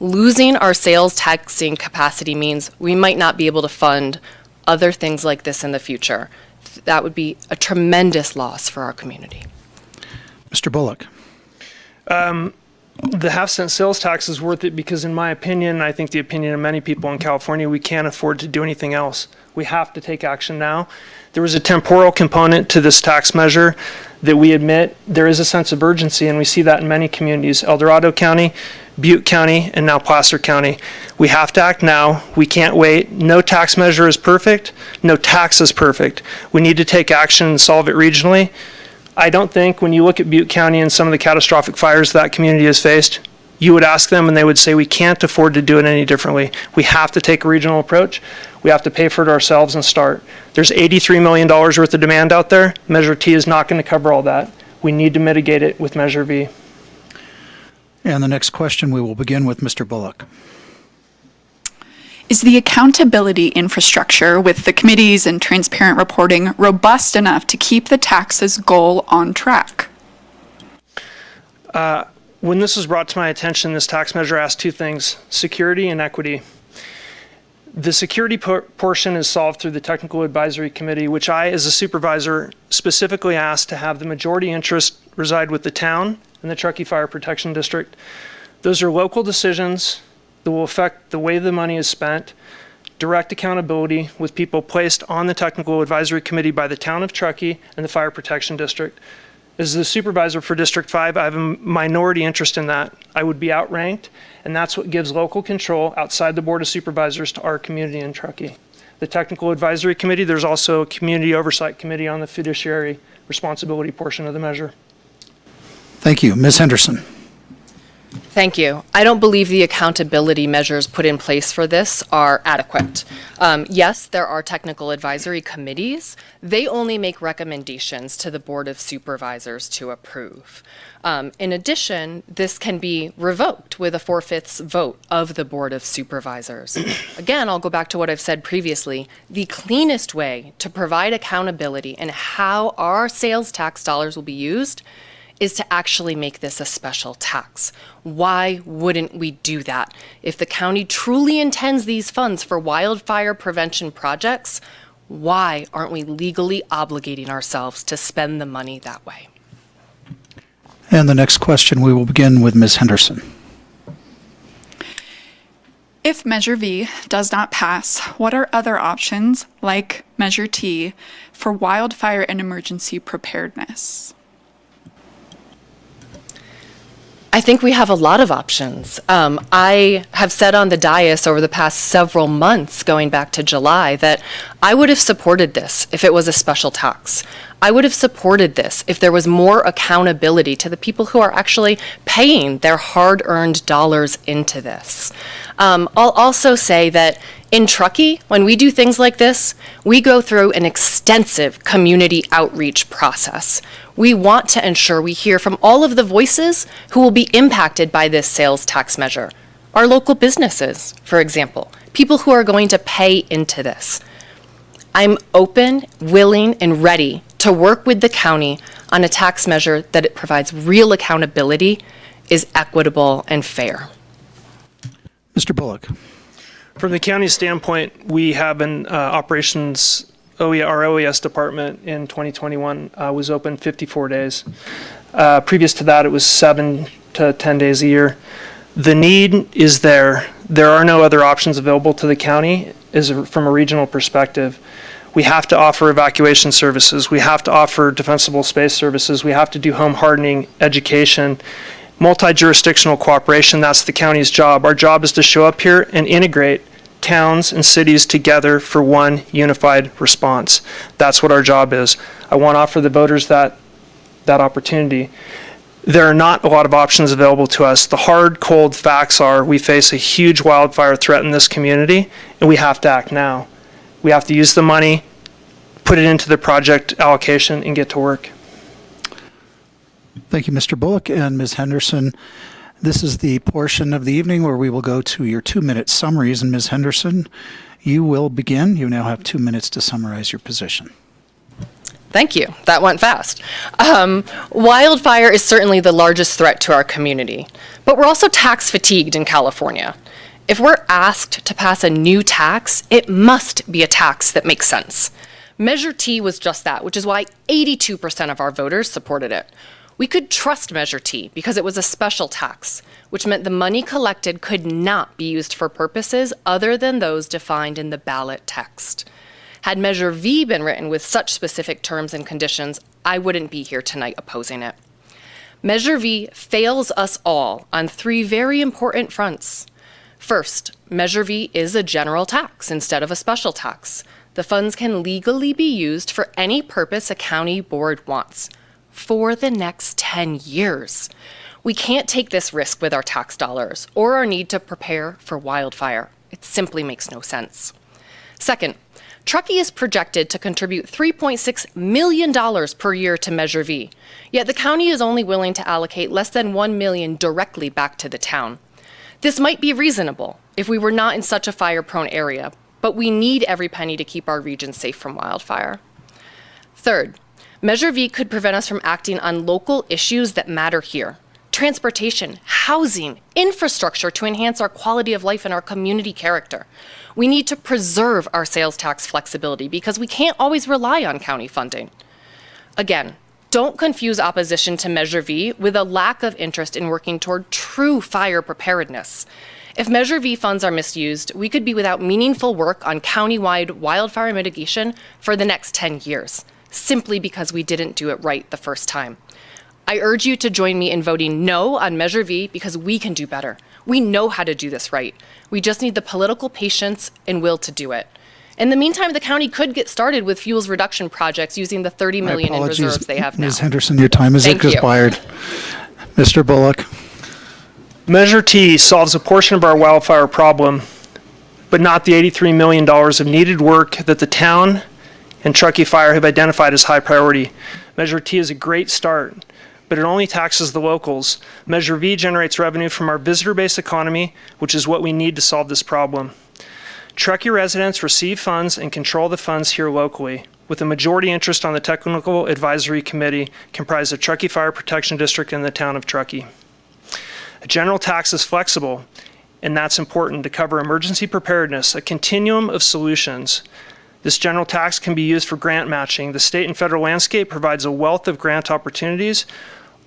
Losing our sales taxing capacity means we might not be able to fund other things like this in the future. That would be a tremendous loss for our community. Mr. Bullock. The half-cent sales tax is worth it because, in my opinion, I think the opinion of many people in California, we can't afford to do anything else. We have to take action now. There was a temporal component to this tax measure that we admit there is a sense of urgency, and we see that in many communities, El Dorado County, Butte County, and now Placer County. We have to act now. We can't wait. No tax measure is perfect. No tax is perfect. We need to take action and solve it regionally. I don't think when you look at Butte County and some of the catastrophic fires that community has faced, you would ask them and they would say we can't afford to do it any differently. We have to take a regional approach. We have to pay for it ourselves and start. There's $83 million worth of demand out there. Measure T is not going to cover all that. We need to mitigate it with Measure V. And the next question, we will begin with Mr. Bullock. Is the accountability infrastructure with the committees and transparent reporting robust enough to keep the tax's goal on track? When this was brought to my attention, this tax measure asked two things: security and equity. The security portion is solved through the Technical Advisory Committee, which I, as a supervisor, specifically asked to have the majority interest reside with the town and the Truckee Fire Protection District. Those are local decisions that will affect the way the money is spent, direct accountability with people placed on the Technical Advisory Committee by the town of Truckee and the Fire Protection District. As the supervisor for District 5, I have a minority interest in that. I would be outranked, and that's what gives local control outside the Board of Supervisors to our community in Truckee. The Technical Advisory Committee, there's also a Community Oversight Committee on the fiduciary responsibility portion of the measure. Thank you. Ms. Henderson. Thank you. I don't believe the accountability measures put in place for this are adequate. Yes, there are technical advisory committees. They only make recommendations to the Board of Supervisors to approve. In addition, this can be revoked with a 4/5 vote of the Board of Supervisors. Again, I'll go back to what I've said previously. The cleanest way to provide accountability and how our sales tax dollars will be used is to actually make this a special tax. Why wouldn't we do that? If the county truly intends these funds for wildfire prevention projects, why aren't we legally obligating ourselves to spend the money that way? And the next question, we will begin with Ms. Henderson. If Measure V does not pass, what are other options, like Measure T, for wildfire and emergency preparedness? I think we have a lot of options. I have said on the dais over the past several months, going back to July, that I would have supported this if it was a special tax. I would have supported this if there was more accountability to the people who are actually paying their hard-earned dollars into this. I'll also say that in Truckee, when we do things like this, we go through an extensive community outreach process. We want to ensure we hear from all of the voices who will be impacted by this sales tax measure. Our local businesses, for example, people who are going to pay into this. I'm open, willing, and ready to work with the county on a tax measure that it provides real accountability, is equitable, and fair. Mr. Bullock. From the county standpoint, we have an operations, our OES department in 2021 was open 54 days. Previous to that, it was 7 to 10 days a year. The need is there. There are no other options available to the county from a regional perspective. We have to offer evacuation services. We have to offer defensible space services. We have to do home hardening, education, multi-jurisdictional cooperation. That's the county's job. Our job is to show up here and integrate towns and cities together for one unified response. That's what our job is. I want to offer the voters that opportunity. There are not a lot of options available to us. The hard, cold facts are we face a huge wildfire threat in this community, and we have to act now. We have to use the money, put it into the project allocation, and get to work. Thank you, Mr. Bullock and Ms. Henderson. This is the portion of the evening where we will go to your 2-minute summaries. And Ms. Henderson, you will begin. You now have 2 minutes to summarize your position. Thank you. That went fast. Wildfire is certainly the largest threat to our community, but we're also tax fatigued in California. If we're asked to pass a new tax, it must be a tax that makes sense. Measure T was just that, which is why 82% of our voters supported it. We could trust Measure T because it was a special tax, which meant the money collected could not be used for purposes other than those defined in the ballot text. Had Measure V been written with such specific terms and conditions, I wouldn't be here tonight opposing it. Measure V fails us all on 3 very important fronts. First, Measure V is a general tax instead of a special tax. The funds can legally be used for any purpose a county board wants for the next 10 years. We can't take this risk with our tax dollars or our need to prepare for wildfire. It simply makes no sense. Second, Truckee is projected to contribute $3.6 million per year to Measure V, yet the county is only willing to allocate less than $1 million directly back to the town. This might be reasonable if we were not in such a fire-prone area, but we need every penny to keep our region safe from wildfire. Third, Measure V could prevent us from acting on local issues that matter here. Transportation, housing, infrastructure to enhance our quality of life and our community character. We need to preserve our sales tax flexibility because we can't always rely on county funding. Again, don't confuse opposition to Measure V with a lack of interest in working toward true fire preparedness. If Measure V funds are misused, we could be without meaningful work on countywide wildfire mitigation for the next 10 years, simply because we didn't do it right the first time. I urge you to join me in voting no on Measure V because we can do better. We know how to do this right. We just need the political patience and will to do it. In the meantime, the county could get started with fuels reduction projects using the $30 million in reserves they have now. Ms. Henderson, your time has Thank you. expired. Mr. Bullock. Measure T solves a portion of our wildfire problem, but not the $83 million of needed work that the town and Truckee Fire have identified as high priority. Measure T is a great start, but it only taxes the locals. Measure V generates revenue from our visitor-based economy, which is what we need to solve this problem. Truckee residents receive funds and control the funds here locally, with a majority interest on the Technical Advisory Committee comprised of Truckee Fire Protection District and the town of Truckee. A general tax is flexible, and that's important to cover emergency preparedness, a continuum of solutions. This general tax can be used for grant matching. The state and federal landscape provides a wealth of grant opportunities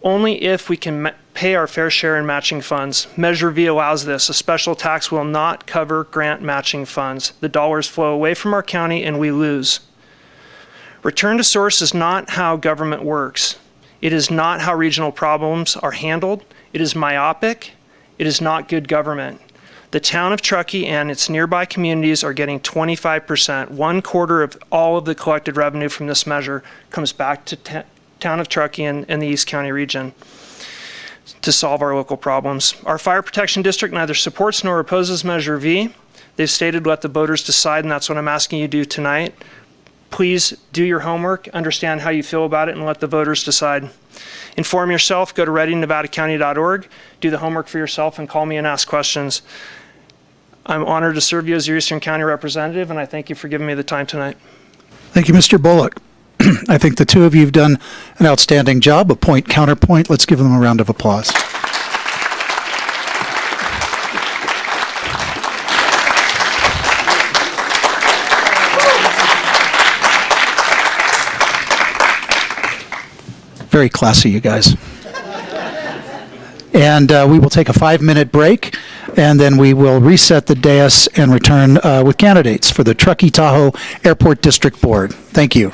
only if we can pay our fair share in matching funds. Measure V allows this. A special tax will not cover grant matching funds. The dollars flow away from our county and we lose. Return to source is not how government works. It is not how regional problems are handled. It is myopic. It is not good government. The town of Truckee and its nearby communities are getting 25%. 1/4 of all of the collected revenue from this measure comes back to town of Truckee and the East County region to solve our local problems. Our fire protection district neither supports nor opposes Measure V. They've stated let the voters decide, and that's what I'm asking you to do tonight. Please do your homework, understand how you feel about it, and let the voters decide. Inform yourself, go to readynevadacounty.org, do the homework for yourself, and call me and ask questions. I'm honored to serve you as your Eastern County representative, and I thank you for giving me the time tonight. Thank you, Mr. Bullock. I think the two of you have done an outstanding job. A point, counterpoint. Let's give them a round of applause. Very classy, you guys. And we will take a 5-minute break, and then we will reset the dais and return with candidates for the Truckee Tahoe Airport District Board. Thank you.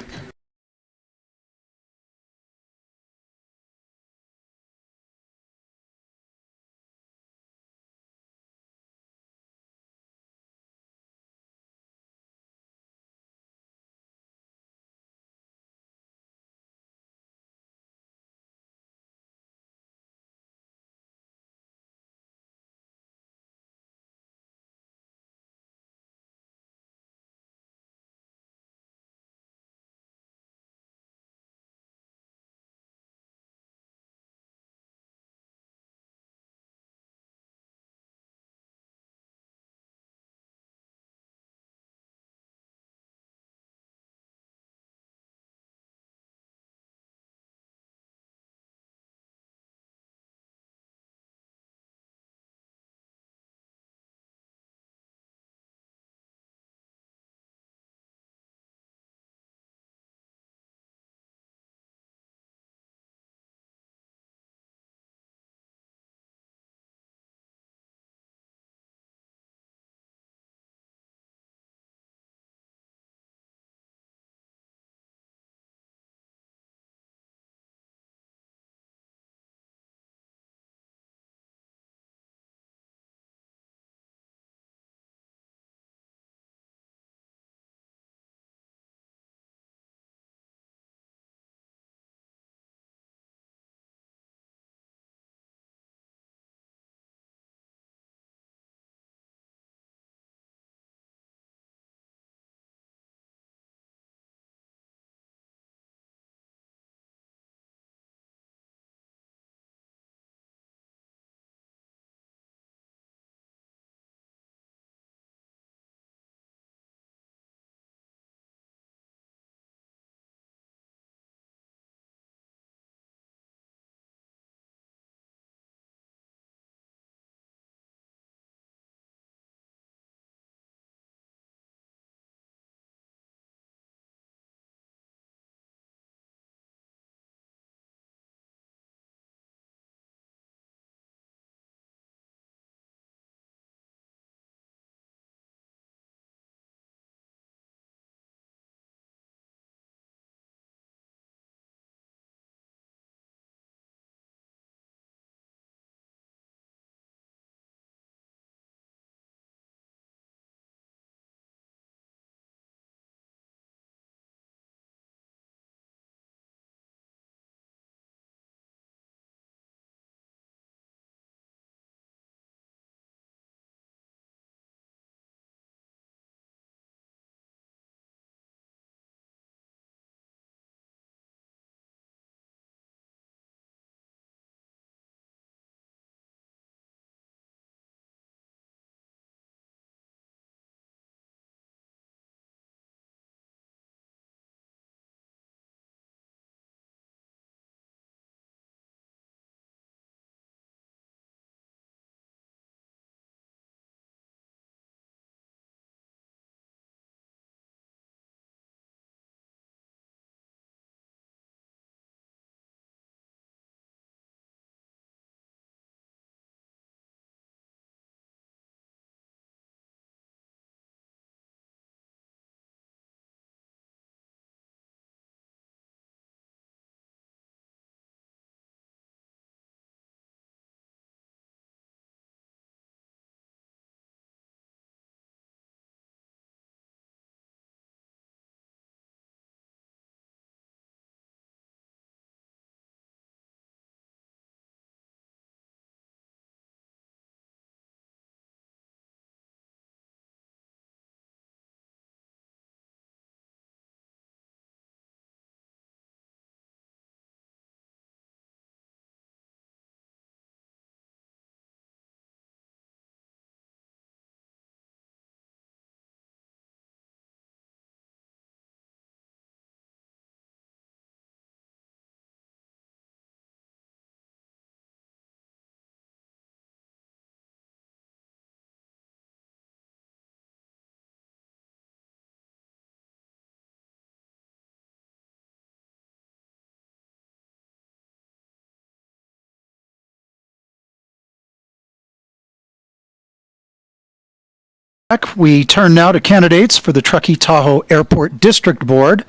We turn now to candidates for the Truckee-Tahoe Airport District Board.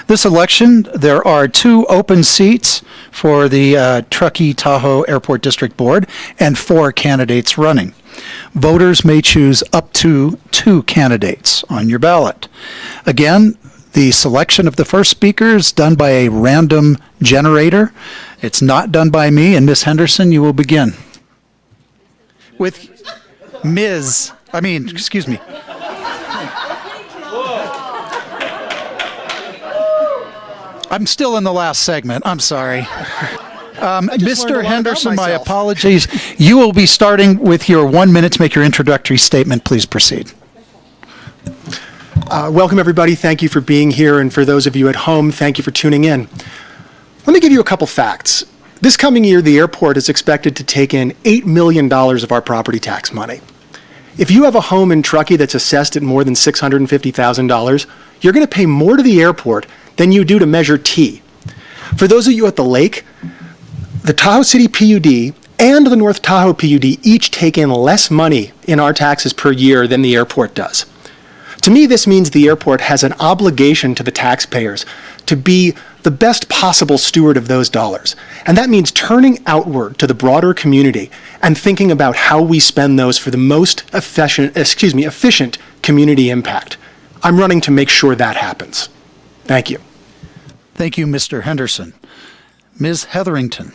This election, there are 2 open seats for the Truckee-Tahoe Airport District Board and 4 candidates running. Voters may choose up to 2 candidates on your ballot. Again, the selection of the first speaker is done by a random generator. It's not done by me, and Ms. Henderson, you will begin. With excuse me. I'm still in the last segment. I'm sorry. Mr. Henderson, my apologies. You will be starting with your 1 minute to make your introductory statement. Please proceed. Welcome, everybody. Thank you for being here. And for those of you at home, thank you for tuning in. Let me give you a couple facts. This coming year, the airport is expected to take in $8 million of our property tax money. If you have a home in Truckee that's assessed at more than $650,000, you're going to pay more to the airport than you do to Measure T. For those of you at the lake, the Tahoe City PUD and the North Tahoe PUD each take in less money in our taxes per year than the airport does. To me, this means the airport has an obligation to the taxpayers to be the best possible steward of those dollars. And that means turning outward to the broader community and thinking about how we spend those for the most efficient community impact. I'm running to make sure that happens. Thank you. Thank you, Mr. Henderson. Ms. Hetherington.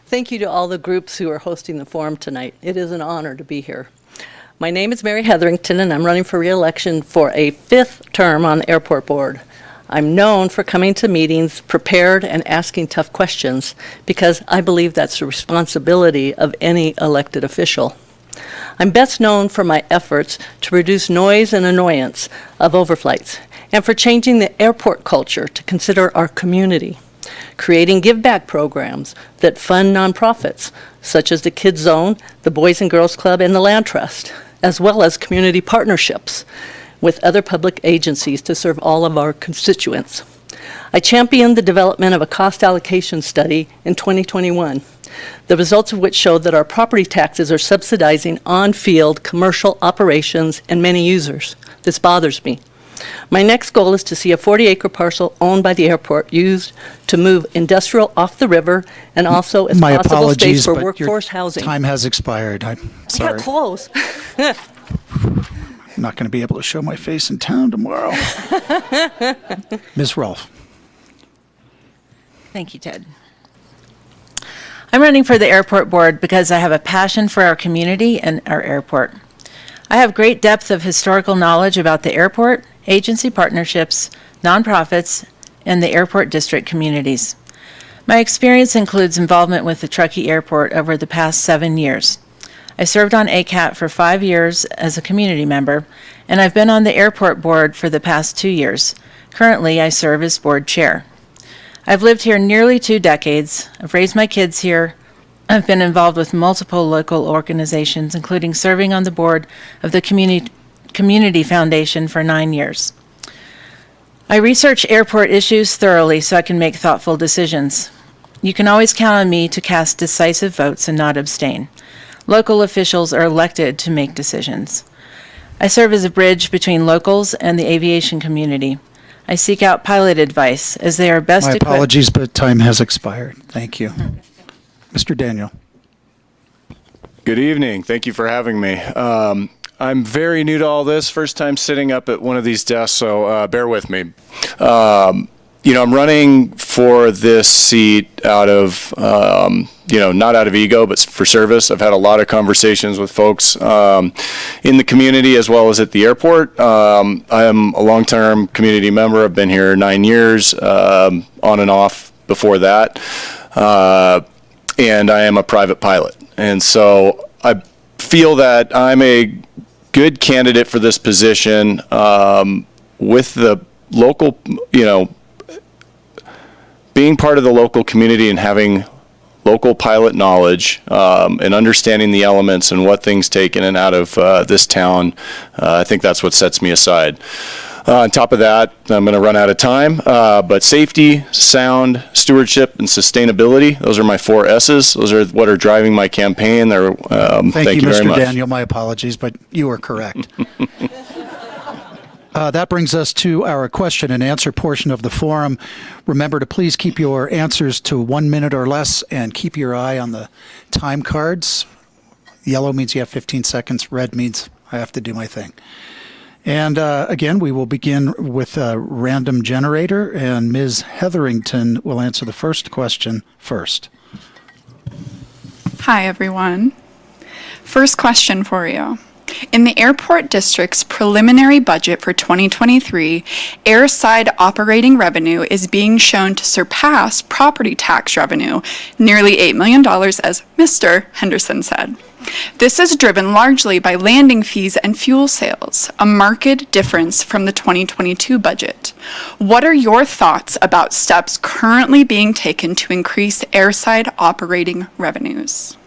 Thank you to all the groups who are hosting the forum tonight. It is an honor to be here. My name is Mary Hetherington, and I'm running for re-election for a 5th term on the airport board. I'm known for coming to meetings prepared and asking tough questions because I believe that's the responsibility of any elected official. I'm best known for my efforts to reduce noise and annoyance of overflights and for changing the airport culture to consider our community, creating give-back programs that fund nonprofits such as the Kids Zone, the Boys and Girls Club, and the Land Trust, as well as community partnerships with other public agencies to serve all of our constituents. I championed the development of a cost allocation study in 2021, the results of which showed that our property taxes are subsidizing on-field commercial operations and many users. This bothers me. My next goal is to see a 40-acre parcel owned by the airport used to move industrial off the river and also as My possible apologies, space for but workforce your housing. time has expired. I'm I sorry. gotta close. I'm not going to be able to show my face in town tomorrow. Ms. Rolfe. Thank you, Ted. I'm running for the airport board because I have a passion for our community and our airport. I have great depth of historical knowledge about the airport, agency partnerships, nonprofits, and the airport district communities. My experience includes involvement with the Truckee Airport over the past 7 years. I served on ACAT for 5 years as a community member, and I've been on the airport board for the past 2 years. Currently, I serve as board chair. I've lived here nearly 2 decades. I've raised my kids here. I've been involved with multiple local organizations, including serving on the board of the Community Foundation for 9 years. I research airport issues thoroughly so I can make thoughtful decisions. You can always count on me to cast decisive votes and not abstain. Local officials are elected to make decisions. I serve as a bridge between locals and the aviation community. I seek out pilot advice as they are best My equipped. apologies, but time has expired. Thank you. Mr. Daniel. Good evening. Thank you for having me. I'm very new to all this, first time sitting up at one of these desks, so bear with me. I'm running for this seat out of, not out of ego, but for service. I've had a lot of conversations with folks in the community as well as at the airport. I am a long-term community member. I've been here 9 years, on and off before that. And I am a private pilot. And so I feel that I'm a good candidate for this position with the local, being part of the local community and having local pilot knowledge and understanding the elements and what things take in and out of this town. I think that's what sets me aside. On top of that, I'm going to run out of time, but safety, sound, stewardship, and sustainability, those are my 4 S's. Those are what are driving my campaign. Thank you very Mr. much. Daniel. My apologies, but you are correct. That brings us to our question and answer portion of the forum. Remember to please keep your answers to 1 minute or less and keep your eye on the time cards. Yellow means you have 15 seconds. Red means I have to do my thing. And again, we will begin with a random generator, and Ms. Hetherington will answer the first question first. Hi, everyone. First question for you. In the airport district's preliminary budget for 2023, airside operating revenue is being shown to surpass property tax revenue, nearly $8 million, as Mr. Henderson said. This is driven largely by landing fees and fuel sales, a marked difference from the 2022 budget. What are your thoughts about steps currently being taken to increase airside operating revenues?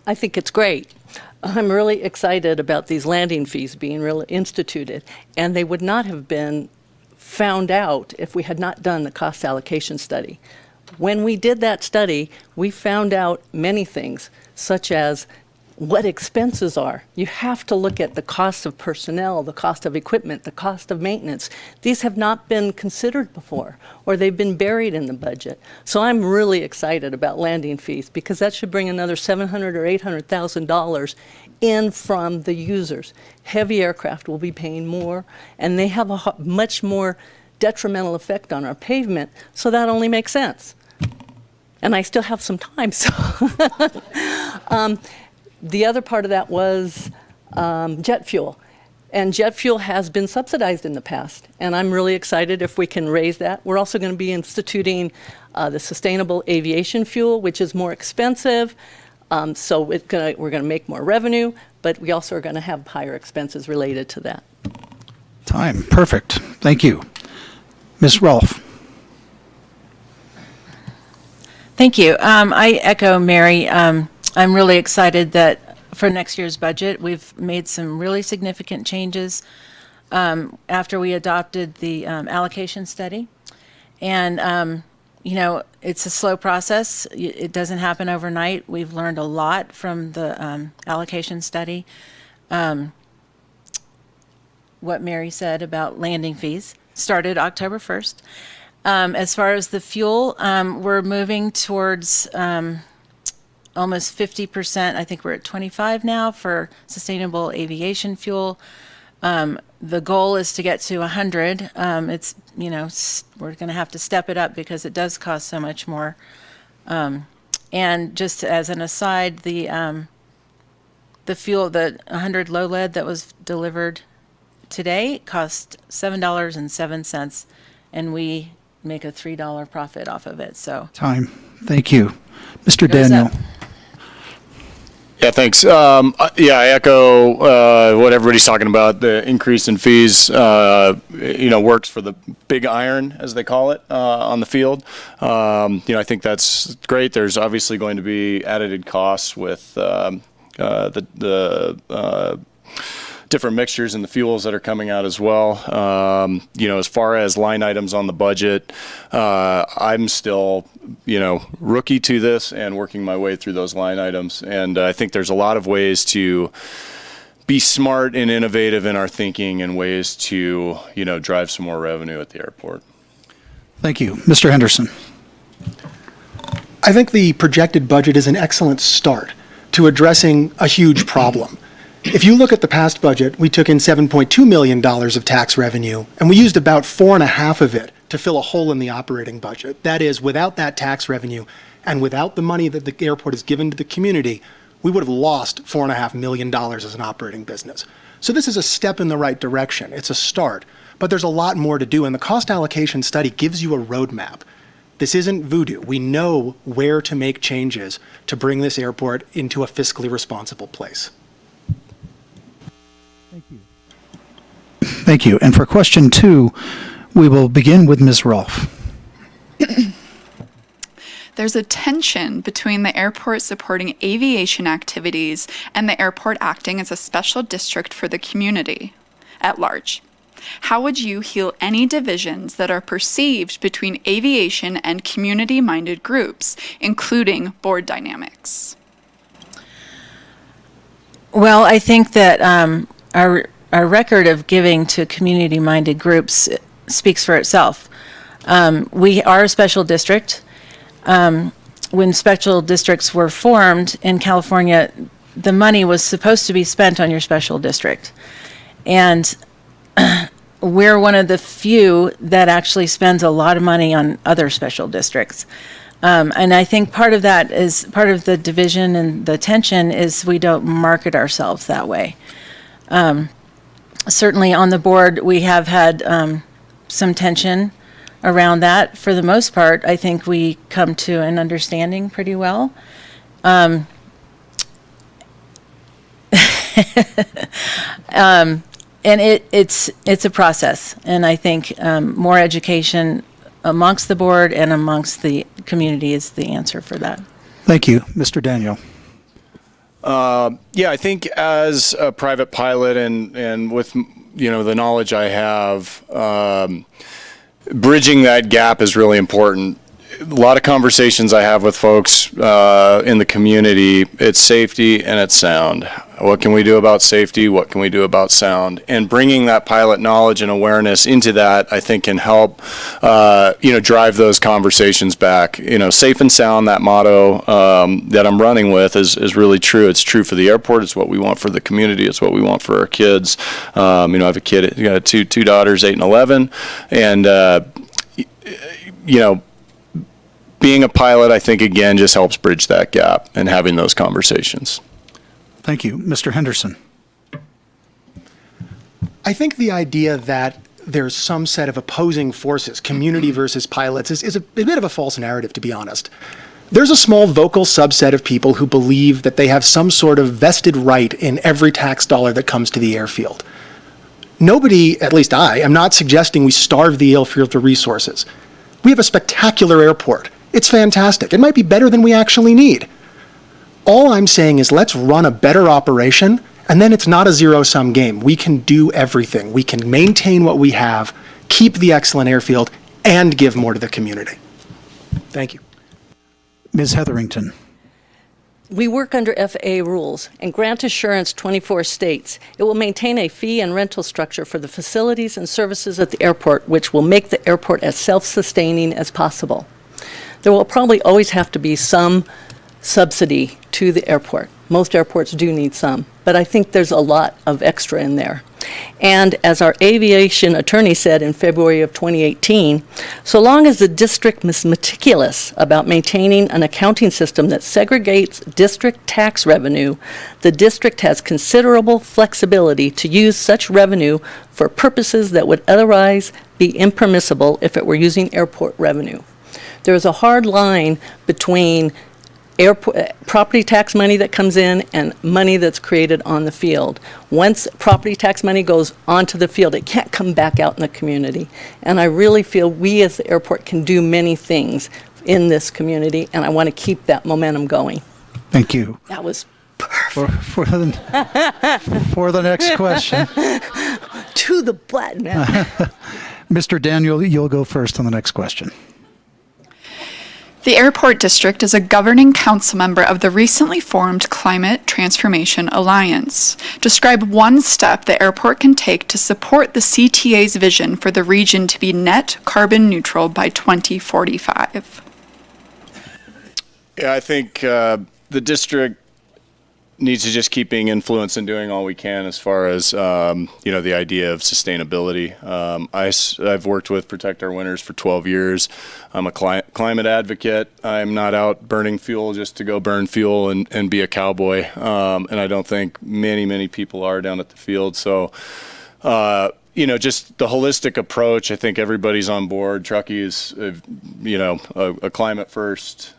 I think it's great. I'm really excited about these landing fees being really instituted, and they would not have been found out if we had not done the cost allocation study. When we did that study, we found out many things, such as what expenses are. You have to look at the cost of personnel, the cost of equipment, the cost of maintenance. These have not been considered before, or they've been buried in the budget. So I'm really excited about landing fees because that should bring another $700,000 or $800,000 in from the users. Heavy aircraft will be paying more, and they have a much more detrimental effect on our pavement, so that only makes sense. And I still have some time, so. The other part of that was jet fuel. And jet fuel has been subsidized in the past, and I'm really excited if we can raise that. We're also going to be instituting the sustainable aviation fuel, which is more expensive, so we're going to make more revenue, but we also are going to have higher expenses related to that. Time. Perfect. Thank you. Ms. Rolfe. Thank you. I echo Mary. I'm really excited that for next year's budget, we've made some really significant changes after we adopted the allocation study. And, you know, it's a slow process. It doesn't happen overnight. We've learned a lot from the allocation study. What Mary said about landing fees started October 1st. As far as the fuel, we're moving towards almost 50%. I think we're at 25 now for sustainable aviation fuel. The goal is to get to 100. It's, you know, we're going to have to step it up because it does cost so much more. And just as an aside, the fuel, the 100 low lead that was delivered today cost $7.07, and we make a $3 profit off of it. So Time. Thank you. Mr. Goes Daniel. up. Yeah, thanks. Yeah, I echo what everybody's talking about. The increase in fees, you know, works for the big iron, as they call it, on the field. You know, I think that's great. There's obviously going to be added costs with the different mixtures in the fuels that are coming out as well. You know, as far as line items on the budget, I'm still, you know, rookie to this and working my way through those line items. And I think there's a lot of ways to be smart and innovative in our thinking and ways to, you know, drive some more revenue at the airport. Thank you. Mr. Henderson. I think the projected budget is an excellent start to addressing a huge problem. If you look at the past budget, we took in $7.2 million of tax revenue, and we used about 4.5 of it to fill a hole in the operating budget. That is, without that tax revenue and without the money that the airport has given to the community, we would have lost $4.5 million as an operating business. So this is a step in the right direction. It's a start, but there's a lot more to do, and the cost allocation study gives you a roadmap. This isn't voodoo. We know where to make changes to bring this airport into a fiscally responsible place. Thank you. And for question 2, we will begin with Ms. Rolfe. There's a tension between the airport supporting aviation activities and the airport acting as a special district for the community at large. How would you heal any divisions that are perceived between aviation and community-minded groups, including board dynamics? Well, I think that our record of giving to community-minded groups speaks for itself. We are a special district. When special districts were formed in California, the money was supposed to be spent on your special district. And we're one of the few that actually spends a lot of money on other special districts. And I think part of that is part of the division and the tension is we don't market ourselves that way. Certainly on the board, we have had some tension around that. For the most part, I think we come to an understanding pretty well. And it's a process, and I think more education amongst the board and amongst the community is the answer for that. Thank you. Mr. Daniel. Yeah, I think as a private pilot and with, the knowledge I have, bridging that gap is really important. A lot of conversations I have with folks in the community, it's safety and it's sound. What can we do about safety? What can we do about sound? And bringing that pilot knowledge and awareness into that, I think, can help, drive those conversations back. Safe and sound, that motto that I'm running with is really true. It's true for the airport. It's what we want for the community. It's what we want for our kids. I have a kid, two daughters, 8 and 11. And, being a pilot, I think, again, just helps bridge that gap and having those conversations. Thank you. Mr. Henderson. I think the idea that there's some set of opposing forces, community versus pilots, is a bit of a false narrative, to be honest. There's a small vocal subset of people who believe that they have some sort of vested right in every tax dollar that comes to the airfield. Nobody, at least I, am not suggesting we starve the airfield for resources. We have a spectacular airport. It's fantastic. It might be better than we actually need. All I'm saying is let's run a better operation, and then it's not a zero-sum game. We can do everything. We can maintain what we have, keep the excellent airfield, and give more to the community. Thank you. Ms. Hetherington. We work under FAA rules, and Grant Assurance 24 states it will maintain a fee and rental structure for the facilities and services at the airport, which will make the airport as self-sustaining as possible. There will probably always have to be some subsidy to the airport. Most airports do need some, but I think there's a lot of extra in there. And as our aviation attorney said in February of 2018, so long as the district is meticulous about maintaining an accounting system that segregates district tax revenue, the district has considerable flexibility to use such revenue for purposes that would otherwise be impermissible if it were using airport revenue. There is a hard line between property tax money that comes in and money that's created on the field. Once property tax money goes onto the field, it can't come back out in the community. And I really feel we as the airport can do many things in this community, and I want to keep that momentum going. Thank you. That was perfect. For the next question. To the button. Mr. Daniel, you'll go first on the next question. The Airport District is a governing council member of the recently formed Climate Transformation Alliance. Describe one step the airport can take to support the CTA's vision for the region to be net carbon neutral by 2045. Yeah, I think the district needs to just keep being influenced and doing all we can as far as, the idea of sustainability. I've worked with Protect Our Winters for 12 years. I'm a climate advocate. I'm not out burning fuel just to go burn fuel and be a cowboy. And I don't think many people are down at the field. So, just the holistic approach, I think everybody's on board. Truckee is, a climate first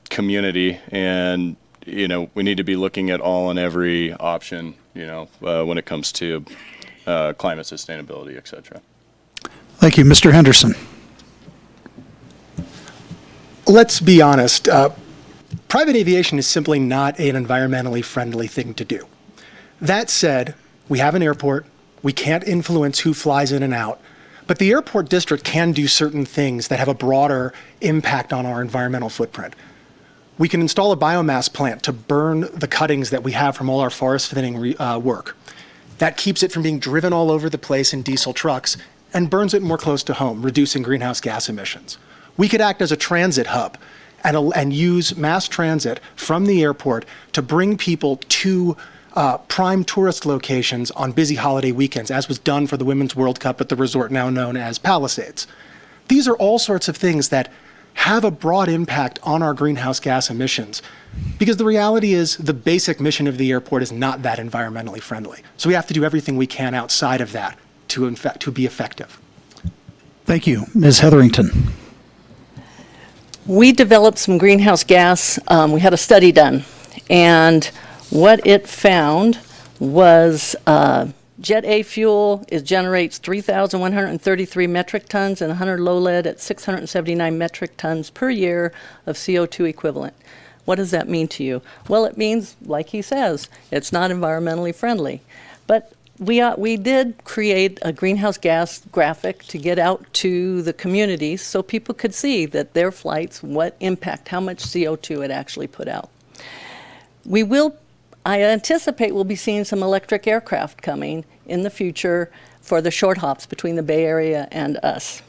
community, and we need to be looking at all and every option, when it comes to climate sustainability, et cetera. Thank you. Mr. Henderson. Let's be honest. Private aviation is simply not an environmentally friendly thing to do. That said, we have an airport. We can't influence who flies in and out. But the airport district can do certain things that have a broader impact on our environmental footprint. We can install a biomass plant to burn the cuttings that we have from all our forest thinning work. That keeps it from being driven all over the place in diesel trucks and burns it more close to home, reducing greenhouse gas emissions. We could act as a transit hub and use mass transit from the airport to bring people to prime tourist locations on busy holiday weekends, as was done for the Women's World Cup at the resort now known as Palisades. These are all sorts of things that have a broad impact on our greenhouse gas emissions, because the reality is the basic mission of the airport is not that environmentally friendly. So we have to do everything we can outside of that to be effective. Thank you. Ms. Hetherington. We developed some greenhouse gas. We had a study done, and what it found was Jet A fuel generates 3,133 metric tons, and 100 low lead at 679 metric tons per year of CO2 equivalent. What does that mean to you? Well, it means, like he says, it's not environmentally friendly. But we did create a greenhouse gas graphic to get out to the communities so people could see that their flights, what impact, how much CO2 it actually put out. I anticipate we'll be seeing some electric aircraft coming in the future for the short hops between the Bay Area and us.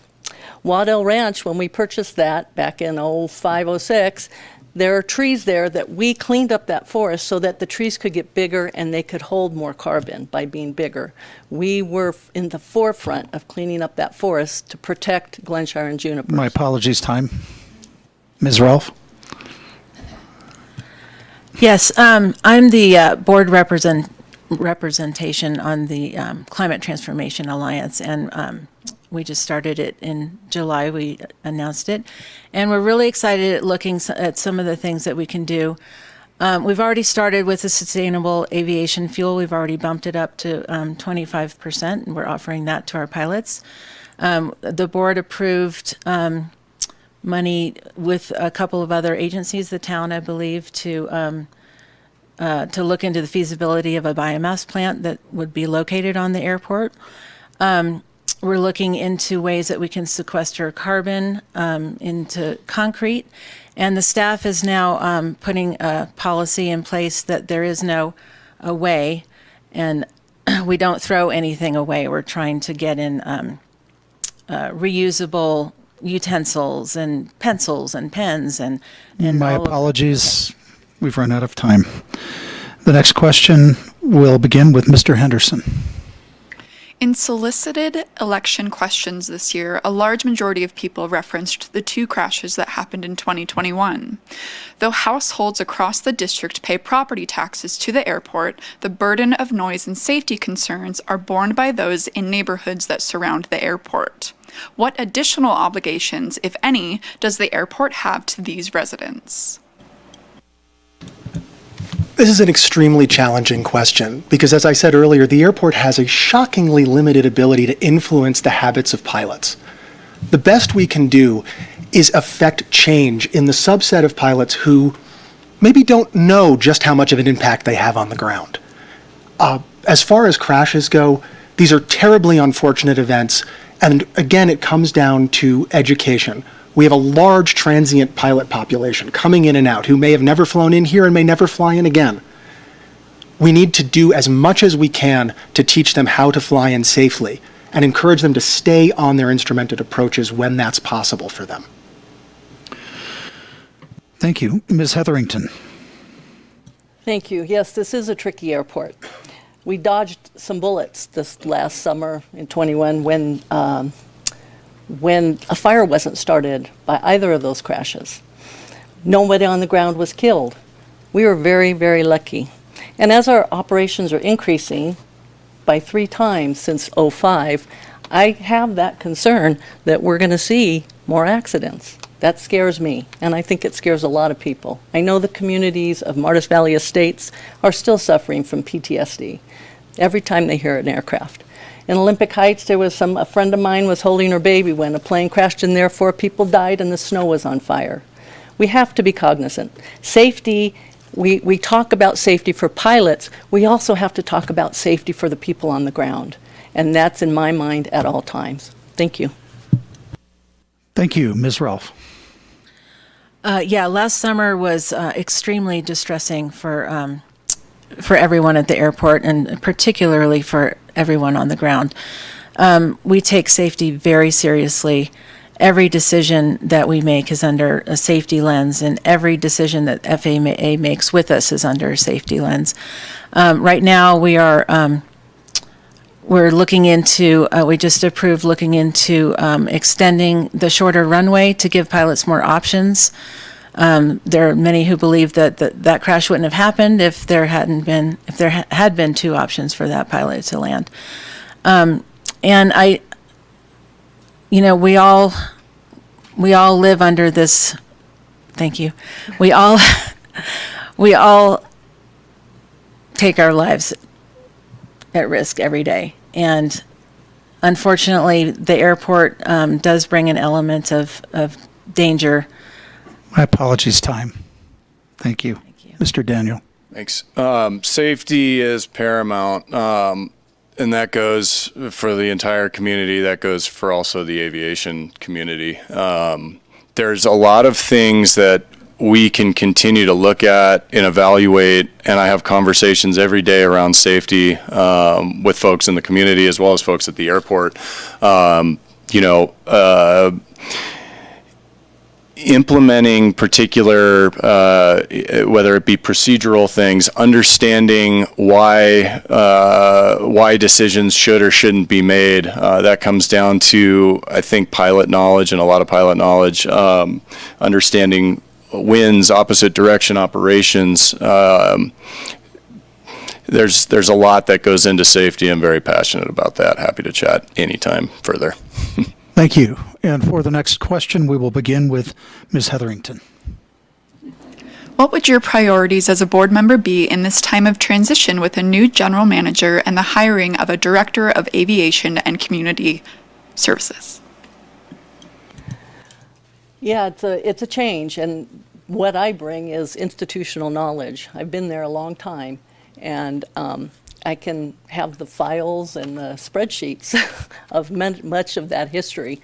Waddell Ranch, when we purchased that back in 05, 06, there are trees there that we cleaned up that forest so that the trees could get bigger and they could hold more carbon by being bigger. We were in the forefront of cleaning up that forest to protect Glenshire and junipers. My apologies, time. Ms. Rolfe? Yes, I'm the board representation on the Climate Transformation Alliance, and we just started it in July. We announced it, and we're really excited at looking at some of the things that we can do. We've already started with the sustainable aviation fuel. We've already bumped it up to 25%, and we're offering that to our pilots. The board approved money with a couple of other agencies, the town, I believe, to look into the feasibility of a biomass plant that would be located on the airport. We're looking into ways that we can sequester carbon into concrete, and the staff is now putting a policy in place that there is no away, and we don't throw anything away. We're trying to get in reusable utensils and pencils and pens and My apologies. We've run out of time. The next question will begin with Mr. Henderson. In solicited election questions this year, a large majority of people referenced the 2 crashes that happened in 2021. Though households across the district pay property taxes to the airport, the burden of noise and safety concerns are borne by those in neighborhoods that surround the airport. What additional obligations, if any, does the airport have to these residents? This is an extremely challenging question because, as I said earlier, the airport has a shockingly limited ability to influence the habits of pilots. The best we can do is affect change in the subset of pilots who maybe don't know just how much of an impact they have on the ground. As far as crashes go, these are terribly unfortunate events, and again, it comes down to education. We have a large transient pilot population coming in and out who may have never flown in here and may never fly in again. We need to do as much as we can to teach them how to fly in safely and encourage them to stay on their instrumented approaches when that's possible for them. Thank you. Ms. Hetherington. Thank you. Yes, this is a tricky airport. We dodged some bullets this last summer in 21 when a fire wasn't started by either of those crashes. Nobody on the ground was killed. We were very, very lucky. And as our operations are increasing by 3 times since 05, I have that concern that we're going to see more accidents. That scares me, and I think it scares a lot of people. I know the communities of Martis Valley Estates are still suffering from PTSD every time they hear an aircraft. In Olympic Heights, a friend of mine was holding her baby when a plane crashed in there, 4 people died, and the snow was on fire. We have to be cognizant. Safety, we talk about safety for pilots. We also have to talk about safety for the people on the ground. and that's in my mind at all times. Thank you. Thank you, Ms. Rolfe. Yeah, last summer was extremely distressing for everyone at the airport, and particularly for everyone on the ground. We take safety very seriously. Every decision that we make is under a safety lens, and every decision that FAA makes with us is under a safety lens. Right now, we're looking into, we just approved looking into extending the shorter runway to give pilots more options. There are many who believe that crash wouldn't have happened if there had been two options for that pilot to land. And we all live under this. Thank you. We all take our lives at risk every day, and unfortunately, the airport does bring an element of danger. My apologies, time. Thank you. Mr. Daniel. Thanks. Safety is paramount, and that goes for the entire community. That goes for also the aviation community. There's a lot of things that we can continue to look at and evaluate, and I have conversations every day around safety with folks in the community as well as folks at the airport. Implementing particular, whether it be procedural things, understanding why decisions should or shouldn't be made. That comes down to, I think, pilot knowledge and a lot of pilot knowledge, understanding winds, opposite direction operations. There's a lot that goes into safety. I'm very passionate about that. Happy to chat anytime further. Thank you. And for the next question, we will begin with Ms. Hetherington. What would your priorities as a board member be in this time of transition with a new general manager and the hiring of a director of aviation and community services? Yeah, it's a change, and what I bring is institutional knowledge. I've been there a long time, and I can have the files and the spreadsheets of much of that history.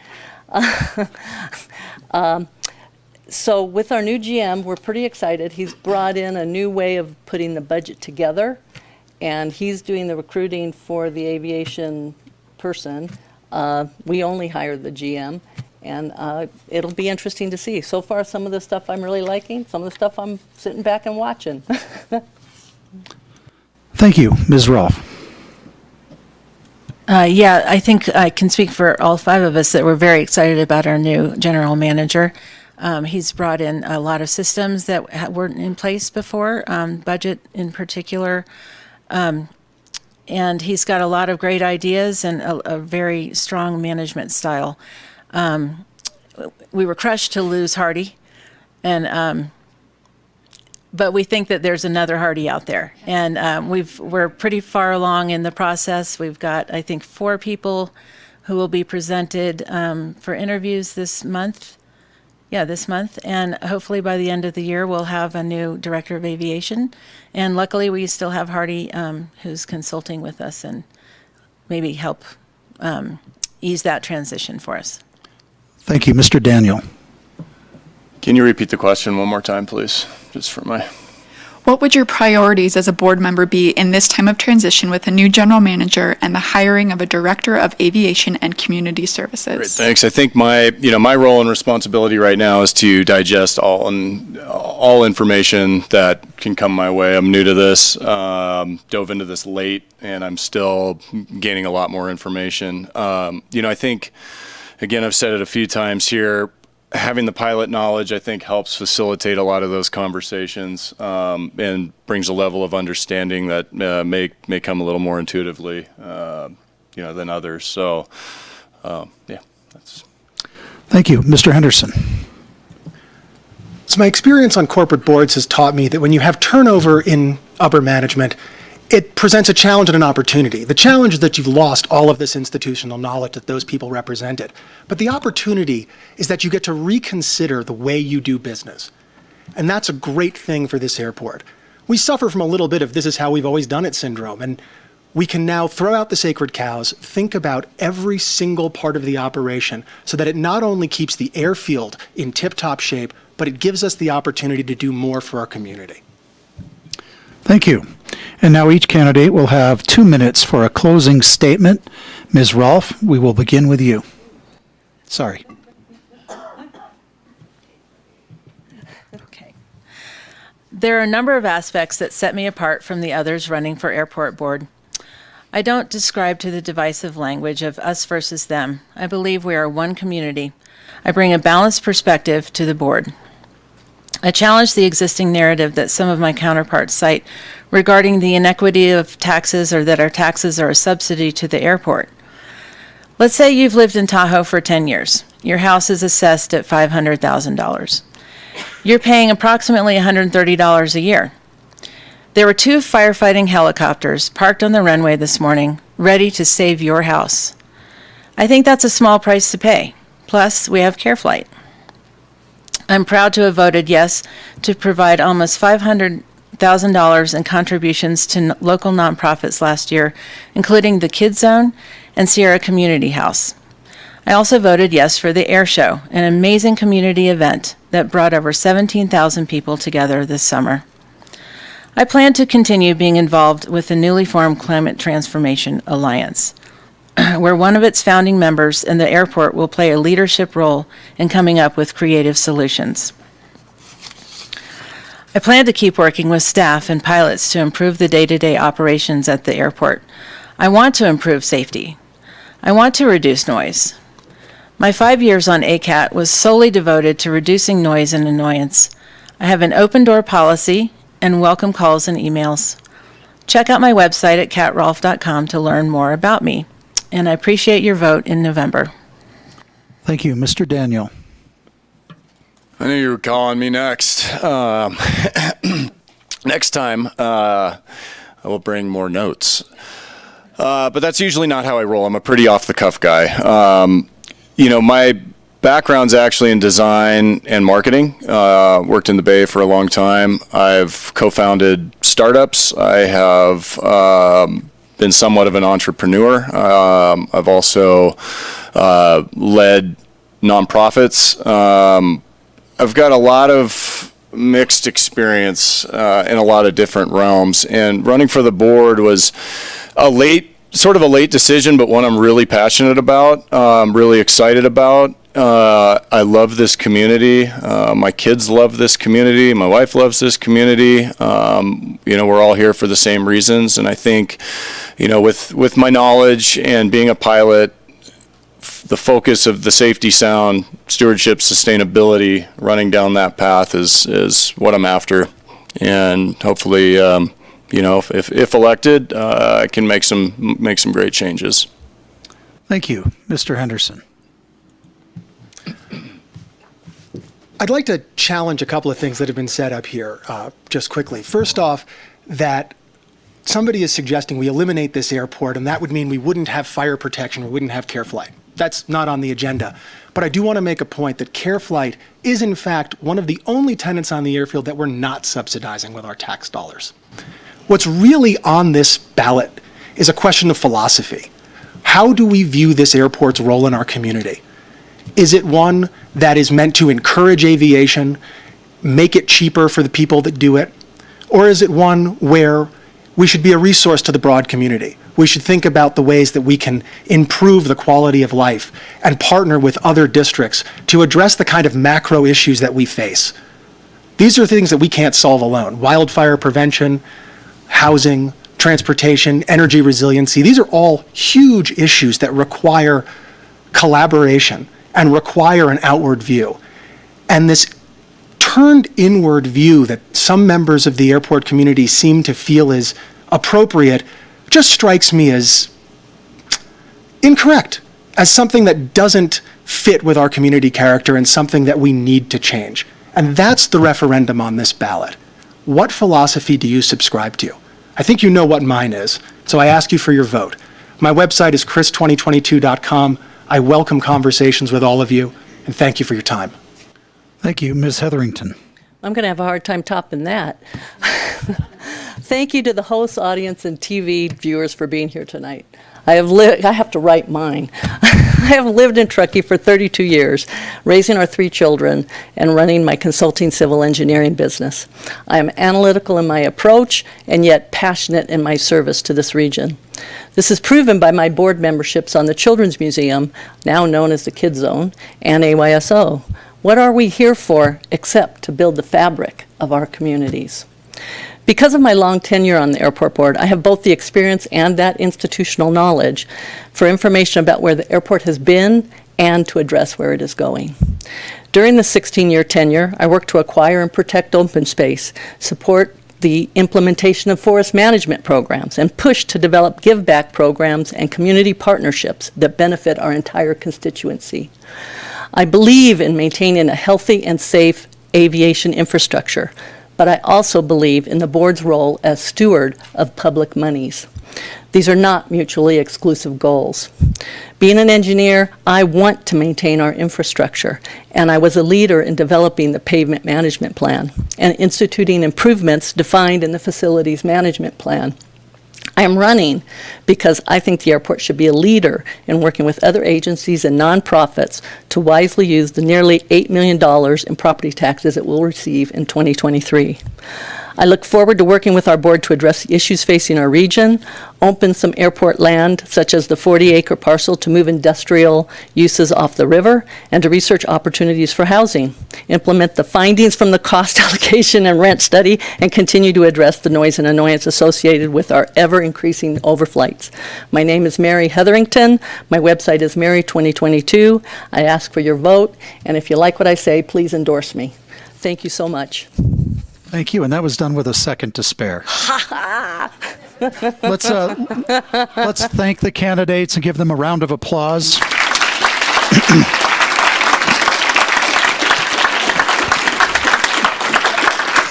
So with our new GM, we're pretty excited. He's brought in a new way of putting the budget together, and he's doing the recruiting for the aviation person. We only hire the GM, and it'll be interesting to see. So far, some of the stuff I'm really liking, some of the stuff I'm sitting back and watching. Thank you, Ms. Rolfe. Yeah, I think I can speak for all five of us that we're very excited about our new general manager. He's brought in a lot of systems that weren't in place before, budget in particular. And he's got a lot of great ideas and a very strong management style. We were crushed to lose Hardy, and but we think that there's another Hardy out there, and we're pretty far along in the process. We've got, I think, 4 people who will be presented for interviews this month. Yeah, this month, and hopefully by the end of the year we'll have a new director of aviation. And luckily we still have Hardy, who's consulting with us and maybe help ease that transition for us. Thank you, Mr. Daniel. Can you repeat the question one more time, please? Just for my... What would your priorities as a board member be in this time of transition with a new general manager and the hiring of a director of aviation and community services? Great, thanks. I think my role and responsibility right now is to digest all information that can come my way. I'm new to this, dove into this late, and I'm still gaining a lot more information. I think, again, I've said it a few times here, having the pilot knowledge, I think, helps facilitate a lot of those conversations and brings a level of understanding that may come a little more intuitively, than others. So, that's. Thank you, Mr. Henderson. So my experience on corporate boards has taught me that when you have turnover in upper management, it presents a challenge and an opportunity. The challenge is that you've lost all of this institutional knowledge that those people represented. But the opportunity is that you get to reconsider the way you do business. And that's a great thing for this airport. We suffer from a little bit of this is how we've always done it syndrome. And we can now throw out the sacred cows, think about every single part of the operation so that it not only keeps the airfield in tip-top shape, but it gives us the opportunity to do more for our community. Thank you. And now each candidate will have 2 minutes for a closing statement. Ms. Rolfe, we will begin with you. Sorry. Okay. There are a number of aspects that set me apart from the others running for airport board. I don't describe to the divisive language of us versus them. I believe we are one community. I bring a balanced perspective to the board. I challenge the existing narrative that some of my counterparts cite regarding the inequity of taxes or that our taxes are a subsidy to the airport. Let's say you've lived in Tahoe for 10 years. Your house is assessed at $500,000. You're paying approximately $130 a year. There were 2 firefighting helicopters parked on the runway this morning, ready to save your house. I think that's a small price to pay. Plus, we have CareFlight. I'm proud to have voted yes to provide almost $500,000 in contributions to local nonprofits last year, including the Kids Zone and Sierra Community House. I also voted yes for the Air Show, an amazing community event that brought over 17,000 people together this summer. I plan to continue being involved with the newly formed Climate Transformation Alliance, where one of its founding members and the airport will play a leadership role in coming up with creative solutions. I plan to keep working with staff and pilots to improve the day-to-day operations at the airport. I want to improve safety. I want to reduce noise. My 5 years on ACAT was solely devoted to reducing noise and annoyance. I have an open door policy and welcome calls and emails. Check out my website at catrolfe.com to learn more about me. And I appreciate your vote in November. Thank you. Mr. Daniel. I knew you were calling me next. Next time, I will bring more notes. But that's usually not how I roll. I'm a pretty off-the-cuff guy. My background's actually in design and marketing. Worked in the Bay for a long time. I've co-founded startups. I have been somewhat of an entrepreneur. I've also led nonprofits. I've got a lot of mixed experience in a lot of different realms, and running for the board was sort of a late decision, but one I'm really passionate about, really excited about. I love this community. My kids love this community. My wife loves this community. We're all here for the same reasons. And I think, with my knowledge and being a pilot, the focus of the safety, sound, stewardship, sustainability, running down that path is what I'm after. And hopefully, if elected, I can make some great changes. Thank you. Mr. Henderson. I'd like to challenge a couple of things that have been said up here just quickly. First off, that somebody is suggesting we eliminate this airport, and that would mean we wouldn't have fire protection, we wouldn't have CareFlight. That's not on the agenda. But I do want to make a point that CareFlight is, in fact, one of the only tenants on the airfield that we're not subsidizing with our tax dollars. What's really on this ballot is a question of philosophy. How do we view this airport's role in our community? Is it one that is meant to encourage aviation, make it cheaper for the people that do it? Or is it one where we should be a resource to the broad community? We should think about the ways that we can improve the quality of life and partner with other districts to address the kind of macro issues that we face. These are things that we can't solve alone. Wildfire prevention, housing, transportation, energy resiliency, these are all huge issues that require collaboration and require an outward view. And this turned inward view that some members of the airport community seem to feel is appropriate just strikes me as incorrect, as something that doesn't fit with our community character and something that we need to change. And that's the referendum on this ballot. What philosophy do you subscribe to? I think you know what mine is, so I ask you for your vote. My website is chris2022.com. I welcome conversations with all of you, and thank you for your time. Thank you. Ms. Hetherington. I'm going to have a hard time topping that. Thank you to the host, audience, and TV viewers for being here tonight. I have to write mine. I have lived in Truckee for 32 years, raising our 3 children and running my consulting civil engineering business. I am analytical in my approach and yet passionate in my service to this region. This is proven by my board memberships on the Children's Museum, now known as the Kid Zone, and AYSO. What are we here for except to build the fabric of our communities? Because of my long tenure on the airport board, I have both the experience and that institutional knowledge for information about where the airport has been and to address where it is going. During the 16-year tenure, I worked to acquire and protect open space, support the implementation of forest management programs, and push to develop give-back programs and community partnerships that benefit our entire constituency. I believe in maintaining a healthy and safe aviation infrastructure, but I also believe in the board's role as steward of public monies. These are not mutually exclusive goals. Being an engineer, I want to maintain our infrastructure, and I was a leader in developing the pavement management plan and instituting improvements defined in the facilities management plan. I am running because I think the airport should be a leader in working with other agencies and nonprofits to wisely use the nearly $8 million in property taxes it will receive in 2023. I look forward to working with our board to address the issues facing our region, open some airport land, such as the 40-acre parcel to move industrial uses off the river, and to research opportunities for housing, implement the findings from the cost allocation and rent study, and continue to address the noise and annoyance associated with our ever-increasing overflights. My name is Mary Hetherington. My website is Mary 2022. I ask for your vote, and if you like what I say, please endorse me. Thank you so much. Thank you, and that was done with a second to spare. Let's thank the candidates and give them a round of applause.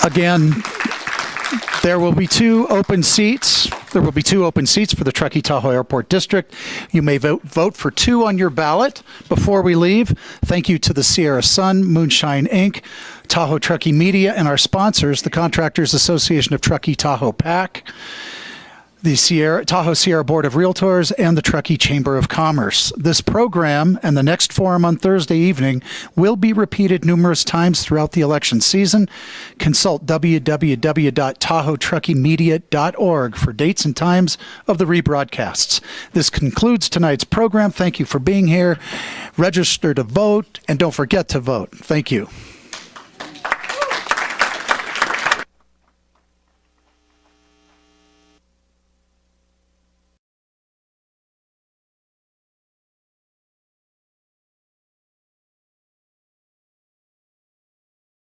Again, there will be 2 open seats. There will be 2 open seats for the Truckee-Tahoe Airport District. You may vote for 2 on your ballot before we leave. Thank you to the Sierra Sun, Moonshine Inc., Tahoe Truckee Media, and our sponsors, the Contractors Association of Truckee-Tahoe PAC, the Tahoe Sierra Board of Realtors, and the Truckee Chamber of Commerce. This program and the next forum on Thursday evening will be repeated numerous times throughout the election season. Consult www.tahoetruckeemedia.org for dates and times of the rebroadcasts. This concludes tonight's program. Thank you for being here. Register to vote, and don't forget to vote. Thank you.